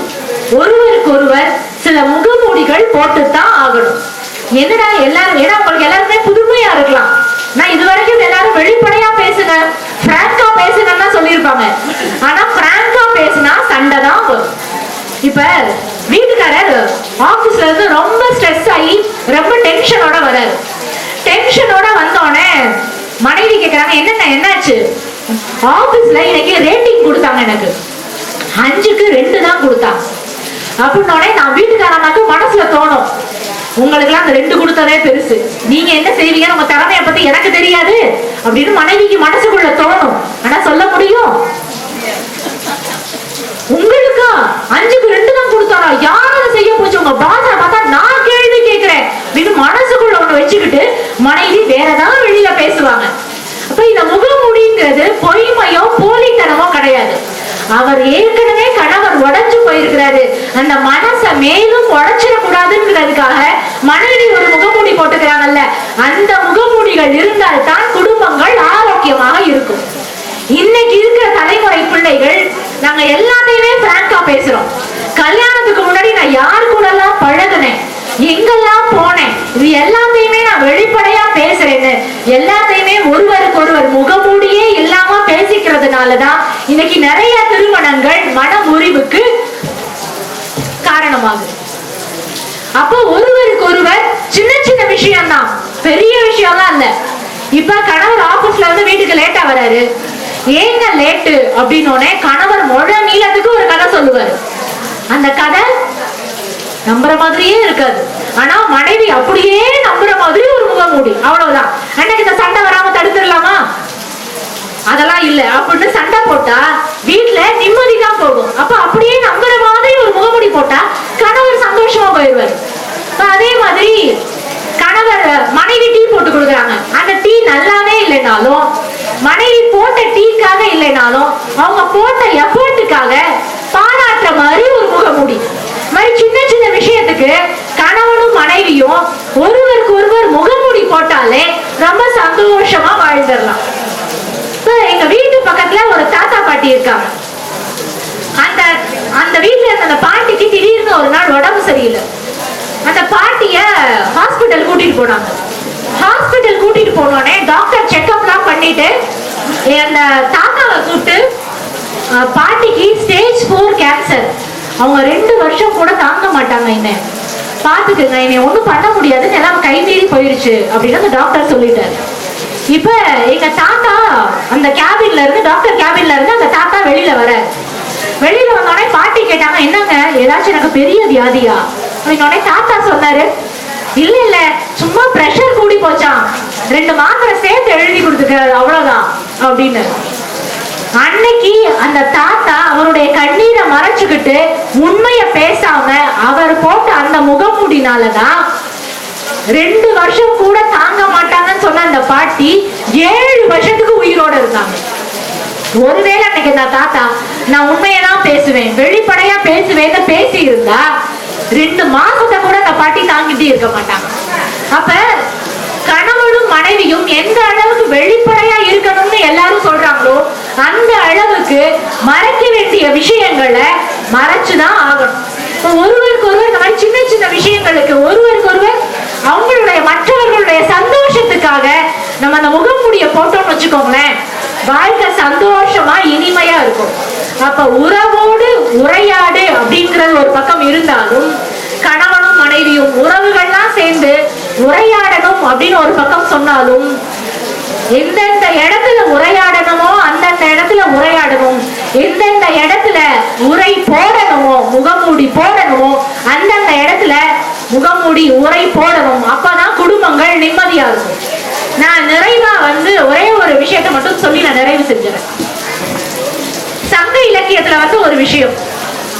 ஒருவருக்கு ஒருவர் சில முகமூடிகள் போட்டுத்தான் ஆகணும். என்னடா எல்லாரும், ஏன்னா உங்களுக்கு எல்லாருமே புதுமையா இருக்கலாம், நான் இதுவரைக்கும் எல்லாரும் வெளிப்படையா பேசுங்க, பிராங்கா பேசுங்கன்னா சொல்லியிருப்பாங்க. ஆனா பிராங்கா பேசுனா சண்டை தான் வரும். இப்ப வீட்டுக்காரர் ஆபீஸ்ல இருந்து ரொம்ப ஸ்ட்ரெஸ் ஆகி ரொம்ப டென்ஷனோட வராரு. டென்ஷனோட வந்தோடனே மனைவி கேக்குறாங்க, என்னாச்சு? ஆபீஸ்ல இன்னைக்கு ரேட்டிங் கொடுத்தாங்க, எனக்கு 5க்கு 2 தான் கொடுத்தாங்க அப்படின்னோடனே நான் வீட்டுக்காரனாக்கு மனசுல தோணும், உங்களுக்கு எல்லாம் அந்த 2 கொடுத்ததே பெருசு, நீங்க என்ன செய்வீங்க, உங்க திறமைய பத்தி எனக்கு தெரியாது அப்படின்னு மனைவிக்கு மனசுக்குள்ள தோணும். ஆனா சொல்ல முடியும்? உங்களுக்கா 5க்கு 2 தான் கொடுத்தாரா? யாராவது செய்ய போச்சு? உங்க பாச பார்த்தா நான் கேள்வி கேட்கிறேன் அப்படின்னு மனசுக்குள்ள ஒண்ணு வச்சுக்கிட்டு மனைவி வேற ஏதாவது வெளியில பேசுவாங்க. அப்ப இந்த முகமூடிங்கிறது பொய்மையோ போலித்தனமோ கிடையாது. அவர் ஏற்கனவே கணவர் உடைஞ்சு போயிருக்கிறாரு, அந்த மனசை மேலும் உடைச்சிடக்கூடாதுங்கிறதுக்காக மனைவி ஒரு முகமூடி போட்டுக்கிறாங்கல்ல, அந்த முகமூடிகள் இருந்தால் தான் குடும்பங்கள் ஆரோக்கியமாக இருக்கும். இன்னைக்கு இருக்கிற தலைமுறை பிள்ளைகள் நாங்க எல்லாத்தையுமே பிராங்கா பேசுறோம். கல்யாணத்துக்கு முன்னாடி நான் யார் கூட எல்லாம் பழகுனேன், எங்கெல்லாம் போனேன், இது எல்லாத்தையுமே நான் வெளிப்படையா பேசுறேன்னு எல்லாத்தையுமே ஒருவருக்கு ஒருவர் முகமூடியே இல்லாம பேசிக்கிறதுனாலதான் இன்னைக்கு நிறைய திருமணங்கள் மன முறிவுக்கு காரணமாகுது. அப்போ ஒருவருக்கு ஒருவர் சின்ன சின்ன விஷயம் தான், பெரிய விஷயம்லாம் இல்ல. இப்ப கணவர் ஆபீஸ்ல வந்து வீட்டுக்கு லேட்டா வராரு, ஏங்க லேட்டு அப்படின்னோடனே கணவர் முழ நீளத்துக்கு ஒரு கதை சொல்லுவாரு. அந்த கதை நம்புற மாதிரியே இருக்காது. ஆனா மனைவி அப்படியே நம்புற மாதிரி ஒரு முகமூடி, அவ்வளவுதான். அன்னைக்கு இந்த சண்டை வராம தடுத்துடலாமா? அதெல்லாம் இல்ல. அப்படின்னு சண்டை போட்டா வீட்டுல நிம்மதி தான் போகும். அப்ப அப்படியே நம்புற மாதிரி ஒரு முகமூடி போட்டா கணவர் சந்தோஷமா போயிடுவார். அதே மாதிரி கணவர் மனைவி டீ போட்டு கொடுக்குறாங்க, அந்த டீ நல்லாவே இல்லைனாலும், மனைவி போட்ட டீக்காக இல்லைனாலும் அவங்க போட்ட எஃபர்ட்டுக்காக பாராட்டுற மாதிரி ஒரு முகமூடி. மாதிரி சின்ன சின்ன விஷயத்துக்கு கணவனும் மனைவியும் ஒருவருக்கு ஒருவர் முகமூடி போட்டாலே ரொம்ப சந்தோஷமா வாழ்ந்துடலாம். எங்க வீட்டு பக்கத்துல ஒரு தாத்தா பாட்டி இருக்காங்க. அந்த வீட்டுல இருந்த அந்த பாட்டிக்கு திடீர்னு ஒரு நாள் உடம்பு சரியில்லை. அந்த பாட்டிய ஹாஸ்பிட்டல் கூட்டிட்டு போனாங்க. ஹாஸ்பிட்டல் கூட்டிட்டு போனோடனே டாக்டர் செக்அப்லாம் பண்ணிட்டு அந்த தாத்தாவை கூப்பிட்டு, பாட்டிக்கு ஸ்டேஜ் 4 கேன்சர், அவங்க 2 வருஷம் கூட தாங்க மாட்டாங்க, என்ன பாத்துக்குங்க, என்னை ஒண்ணும் பண்ண முடியாதுன்னு எல்லாம் கைமீறி போயிருச்சு அப்படின்னு அந்த டாக்டர் சொல்லிட்டாரு. இப்ப எங்க தாத்தா அந்த கேபின்ல இருந்து, டாக்டர் கேபின்ல இருந்து அந்த தாத்தா வெளியில வந்தோடனே பாட்டி கேட்டாங்க, என்னங்க ஏதாச்சும் எனக்கு பெரிய வியாதியா அப்படின்னோடனே தாத்தா சொன்னாரு, இல்ல இல்ல சும்மா பிரஷர் கூடி போச்சான், 2 மாத்திரை சேர்த்து எழுதி கொடுத்துக்கிறாரு அவ்வளவுதான் அப்படின்னு. அன்னைக்கு அந்த தாத்தா அவருடைய கண்ணீரை மறைச்சுக்கிட்டு உண்மைய பேசாம அவர் போட்ட அந்த முகமூடினாலதான் 2 வருஷம் கூட தாங்க மாட்டாங்கன்னு சொன்ன அந்த பாட்டி 7 வருஷத்துக்கு உயிரோட இருந்தாங்க. ஒருவேளை அன்னைக்கு இந்த தாத்தா நான் உண்மையதான் பேசுவேன், வெளிப்படையா பேசுவேன்னு பேசி இருந்தா 2 மாசத்தை கூட அந்த பாட்டி தாங்கிட்டு இருக்க மாட்டாங்க. அப்ப கணவனும் மனைவியும் எந்த அளவுக்கு வெளிப்படையா இருக்கணும்னு எல்லாரும் சொல்றாங்களோ அந்த அளவுக்கு மறைக்க வேண்டிய விஷயங்களை மறைச்சுதான் ஆகணும். ஒருவருக்கு ஒருவர் இந்த மாதிரி சின்ன சின்ன விஷயங்களுக்கு ஒருவருக்கு ஒருவர் அவங்களுடைய மற்றவர்களுடைய சந்தோஷத்துக்காக நம்ம அந்த முகமூடிய போட்டோம்னு வச்சுக்கோங்களேன், வாழ்க்கை சந்தோஷமா இனிமையா இருக்கும். அப்ப உறவோடு உரையாடு அப்படிங்கிறது ஒரு பக்கம் இருந்தாலும், கணவனும் மனைவியும் உறவுகள்லாம் சேர்ந்து உரையாடணும் அப்படின்னு ஒரு பக்கம் சொன்னாலும், எந்தெந்த இடத்துல உரையாடணுமோ அந்தந்த இடத்துல உரையாடணும், எந்தெந்த இடத்துல உரை போடணுமோ முகமூடி போடணுமோ அந்தந்த இடத்துல முகமூடி உரை போடணும். அப்பதான் குடும்பங்கள் நிம்மதியா இருக்கும். நான் நிறைவா ஒரே ஒரு விஷயத்தை மட்டும் சொல்லி நான் நிறைவு செஞ்சுறேன். சங்க இலக்கியத்துல ஒரு விஷயம்,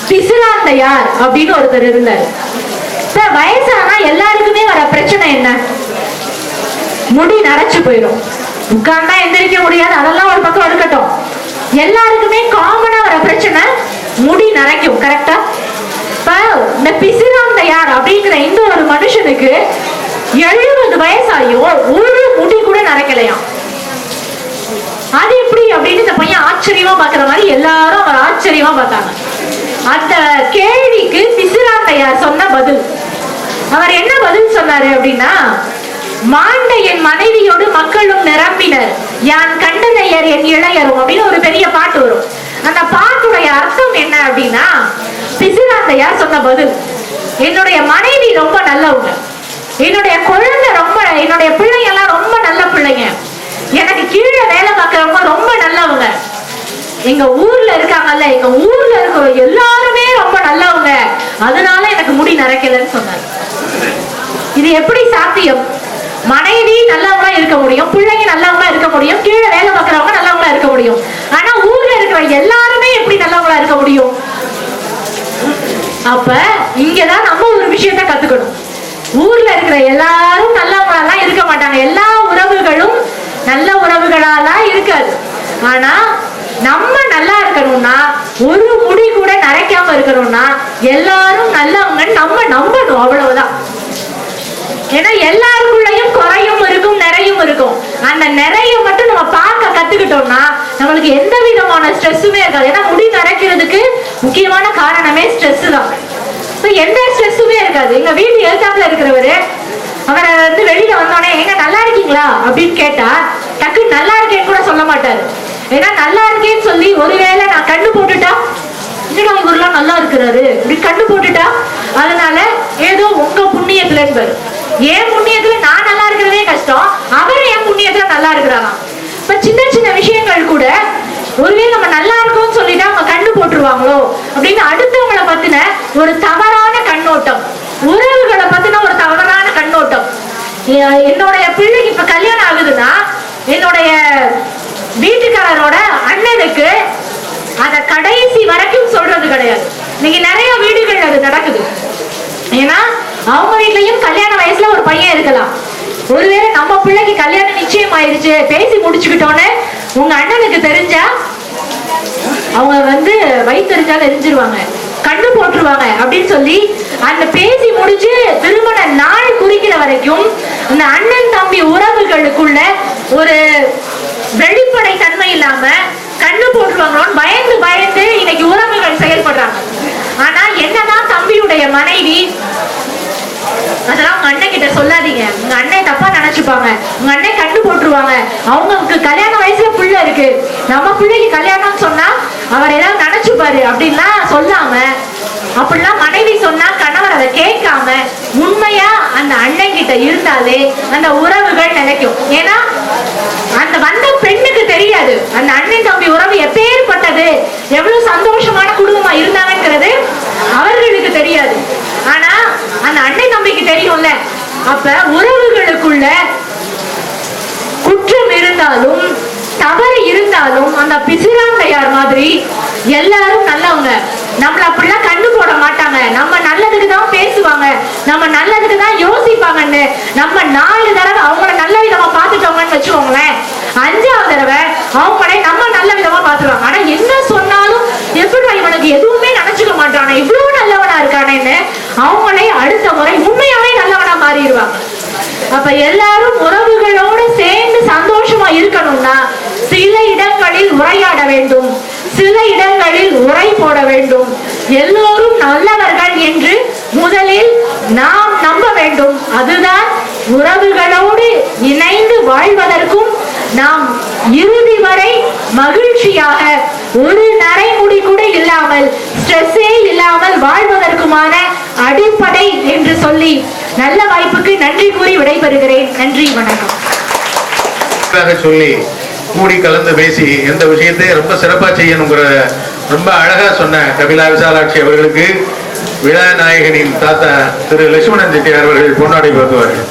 பிசிராந்தையார் அப்படின்னு ஒருத்தர் இருந்தார். வயசானா எல்லாருக்குமே வர பிரச்சனை என்ன? முடி நரைச்சு போயிடும், உட்கார்ந்தா எந்திரிக்க முடியாது, அதெல்லாம் ஒரு பக்கம் இருக்கட்டும். எல்லாருக்குமே காமனா வர பிரச்சனை முடி நரைக்கும், கரெக்டா? இப்ப இந்த பிசிராந்தையார் அப்படிங்கிற இந்த ஒரு மனுஷனுக்கு 70 வயசாயும் ஒரு முடி கூட நரைக்கலையாம். அது எப்படி அப்படின்னு இந்த பையன் ஆச்சரியமா பாக்குற மாதிரி எல்லாரும் அவர் ஆச்சரியமா பார்த்தாங்க. அந்த கேள்விக்கு பிசிராந்தையார் சொன்ன பதில், அவர் என்ன பதில் சொன்னாரு அப்படின்னா, மாண்ட என் மனைவியோடு மக்களும் நிரம்பினர், யான் கண்டனையர் என் இளையரும் அப்படின்னு ஒரு பெரிய பாட்டு வரும். அந்த பாட்டுடைய அர்த்தம் என்ன அப்படின்னா, பிசிராந்தையார் சொன்ன பதில், என்னுடைய மனைவி ரொம்ப நல்லவங்க, என்னுடைய குழந்தை ரொம்ப, என்னுடைய பிள்ளைங்க எல்லாம் ரொம்ப நல்ல பிள்ளைங்க, எனக்கு கீழே வேலை பார்க்கறவங்க ரொம்ப நல்லவங்க, எங்க ஊர்ல இருக்காங்கல்ல, எங்க ஊர்ல இருக்கிற எல்லாருமே ரொம்ப நல்லவங்க, அதனால எனக்கு முடி நரைக்கலன்னு சொன்னார். இது எப்படி சாத்தியம்? மனைவி நல்லவங்களா இருக்க முடியும், பிள்ளைங்க நல்லவங்களா இருக்க முடியும், கீழே வேலை பார்க்கறவங்க நல்லவங்களா இருக்க முடியும், ஆனா ஊர்ல இருக்கிற எல்லாருமே எப்படி நல்லவங்களா இருக்க முடியும்? அப்ப இங்கதான் நம்ம ஒரு விஷயத்த கத்துக்கணும். ஊர்ல இருக்கிற எல்லாரும் நல்லவங்களா இருக்க மாட்டாங்க, எல்லா உறவுகளும் நல்ல உறவுகளாலாம் இருக்காது. ஆனா நம்ம நல்லா இருக்கணும்னா, ஒரு முடி கூட நரைக்காம இருக்கணும்னா எல்லாரும் நல்லவங்கன்னு நம்ம நம்பணும், அவ்வளவுதான். ஏன்னா எல்லாருக்குள்ளயும் குறையும் இருக்கும், நிறையும் இருக்கும். அந்த நிறைய மட்டும் நம்ம பார்க்க கத்துக்கிட்டோம்னா நம்மளுக்கு எந்த விதமான ஸ்ட்ரெஸ்ஸுமே இருக்காது. ஏன்னா முடி நரைக்கிறதுக்கு முக்கியமான காரணமே ஸ்ட்ரெஸ் தான். எந்த ஸ்ட்ரெஸ்ஸுமே இருக்காது. எங்க வீட்டு எழுத்தாப்புல இருக்கிறவரு, அவரை வெளியில வந்தோடனே எங்க நல்லா இருக்கீங்களா அப்படின்னு கேட்டா டக்கு நல்லா இருக்கேன்னு கூட சொல்ல மாட்டாரு. ஏன்னா நல்லா இருக்கேன்னு சொல்லி ஒருவேளை நான் கண்ணு போட்டுட்டா, இவரெல்லாம் நல்லா இருக்கிறாரு இப்படி கண்ணு போட்டுட்டா, அதனால ஏதோ உங்க புண்ணியத்துல இருப்பாரு. என் புண்ணியத்துல நான் நல்லா இருக்கிறதே கஷ்டம், அவரு என் புண்ணியத்துல நல்லா இருக்கிறாராம். இப்ப சின்ன சின்ன விஷயங்கள் கூட ஒருவேளை நம்ம நல்லா இருக்கோம்னு சொல்லிட்டா அவங்க கண்ணு போட்டுருவாங்களோ அப்படின்னு அடுத்தவங்களை பத்தின ஒரு தவறான கண்ணோட்டம், உறவுகளை பத்தின ஒரு தவறான கண்ணோட்டம். என்னுடைய பிள்ளைக்கு இப்ப கல்யாணம் ஆகுதுன்னா என்னுடைய வீட்டுக்காரரோட அண்ணனுக்கு அத கடைசி வரைக்கும் சொல்றது கிடையாது. நீங்க நிறைய வீடுகள் அது நடக்குது. ஏன்னா அவங்க வீட்லயும் கல்யாண வயசுல ஒரு பையன் இருக்கலாம். ஒருவேளை நம்ம பிள்ளைக்கு கல்யாணம் நிச்சயம் ஆயிடுச்சு, பேசி முடிச்சுக்கிட்டோன்னு உங்க அண்ணனுக்கு தெரிஞ்சா அவங்க வயிற்றுச்சால எரிஞ்சிருவாங்க, கண்ணு போட்டுருவாங்க அப்படின்னு சொல்லி அந்த பேசி முடிச்சு திருமண நாள் குறிக்கிற வரைக்கும் இந்த அண்ணன் தம்பி உறவுகளுக்குள்ள ஒரு வெளிப்படை தன்மை இல்லாம கண்ணு போட்டுருவாங்களோன்னு பயந்து பயந்து இன்னைக்கு உறவுகள் செயல்படுறாங்க. ஆனா என்னதான் தம்பியுடைய மனைவி அதெல்லாம் உங்க அண்ணன் கிட்ட சொல்லாதீங்க, உங்க அண்ணன் தப்பா நினைச்சுப்பாங்க, உங்க அண்ணன் கண்டு போட்டுருவாங்க, அவங்களுக்கு கல்யாண வயசுல புள்ள இருக்கு, நம்ம பிள்ளைக்கு கல்யாணம் சொன்னா அவர் ஏதாவது நினைச்சுப்பாரு அப்படின்லாம் சொல்லாம, அப்படிலாம் மனைவி சொன்னா கணவர் அதை கேட்காம உண்மையா அந்த அண்ணன் கிட்ட இருந்தாலே அந்த உறவுகள் நிலைக்கும். ஏன்னா அந்த வந்த பெண்ணுக்கு தெரியாது அந்த அண்ணன் தம்பி உறவு எப்பேற்பட்டது, எவ்வளவு சந்தோஷமான குடும்பமா இருந்தாங்கிறது அவர்களுக்கு தெரியாது. ஆனா அந்த அண்ணன் தம்பிக்கு தெரியும்ல. அப்ப உறவுகளுக்குள்ள குற்றம் இருந்தாலும் தவறு இருந்தாலும் அந்த பிசிராந்தையார் மாதிரி எல்லாரும் நல்லவங்க, நம்மள அப்படிலாம் கண்டு போட மாட்டாங்க, நம்ம நல்லதுக்கு தான் பேசுவாங்க, நம்ம நல்லதுக்கு தான் யோசிப்பாங்கன்னு நம்ம 4 தடவை அவங்கள நல்ல விதமா பார்த்துட்டோங்கன்னு வச்சுக்கோங்களேன், 5ஆவது தடவை அவங்களே நம்ம நல்ல விதமா பார்த்துருவாங்க. ஆனா என்ன சொன்னாலும் எப்படி இவனுக்கு எதுவுமே நினைச்சுக்க மாட்டானே, இவ்வளவு நல்லவனா இருக்கானேன்னு அவங்களே அடுத்த முறை உண்மையாவே நல்லவனா மாறிடுவாங்க. அப்ப எல்லாரும் உறவுகளோட சேர்ந்து சந்தோஷமா இருக்கணும்னா சில இடங்களில் உரையாட வேண்டும், சில இடங்களில் உரை போட வேண்டும். எல்லோரும் நல்லவர்கள் என்று முதலில் நாம் நம்ப வேண்டும். அதுதான் உறவுகளோடு இணைந்து வாழ்வதற்கும் நாம் இறுதி வரை மகிழ்ச்சியாக ஒரு நரைமுடி கூட இல்லாமல் ஸ்ட்ரெஸ்ஸே இல்லாமல் வாழ்வதற்குமான அடிப்படை என்று சொல்லி நல்ல வாய்ப்புக்கு நன்றி கூறி விடைபெறுகிறேன். நன்றி, வணக்கம். சொல்லி கூடி கலந்து பேசி எந்த விஷயத்தையும் ரொம்ப சிறப்பா செய்யணுங்கிற ரொம்ப அழகா சொன்ன கபிலா விசாலாட்சி அவர்களுக்கு விழா நாயகனின் தாத்தா திரு லட்சுமணன் செட்டியார் அவர்கள் பொன்னாடை போக்குவார்கள்.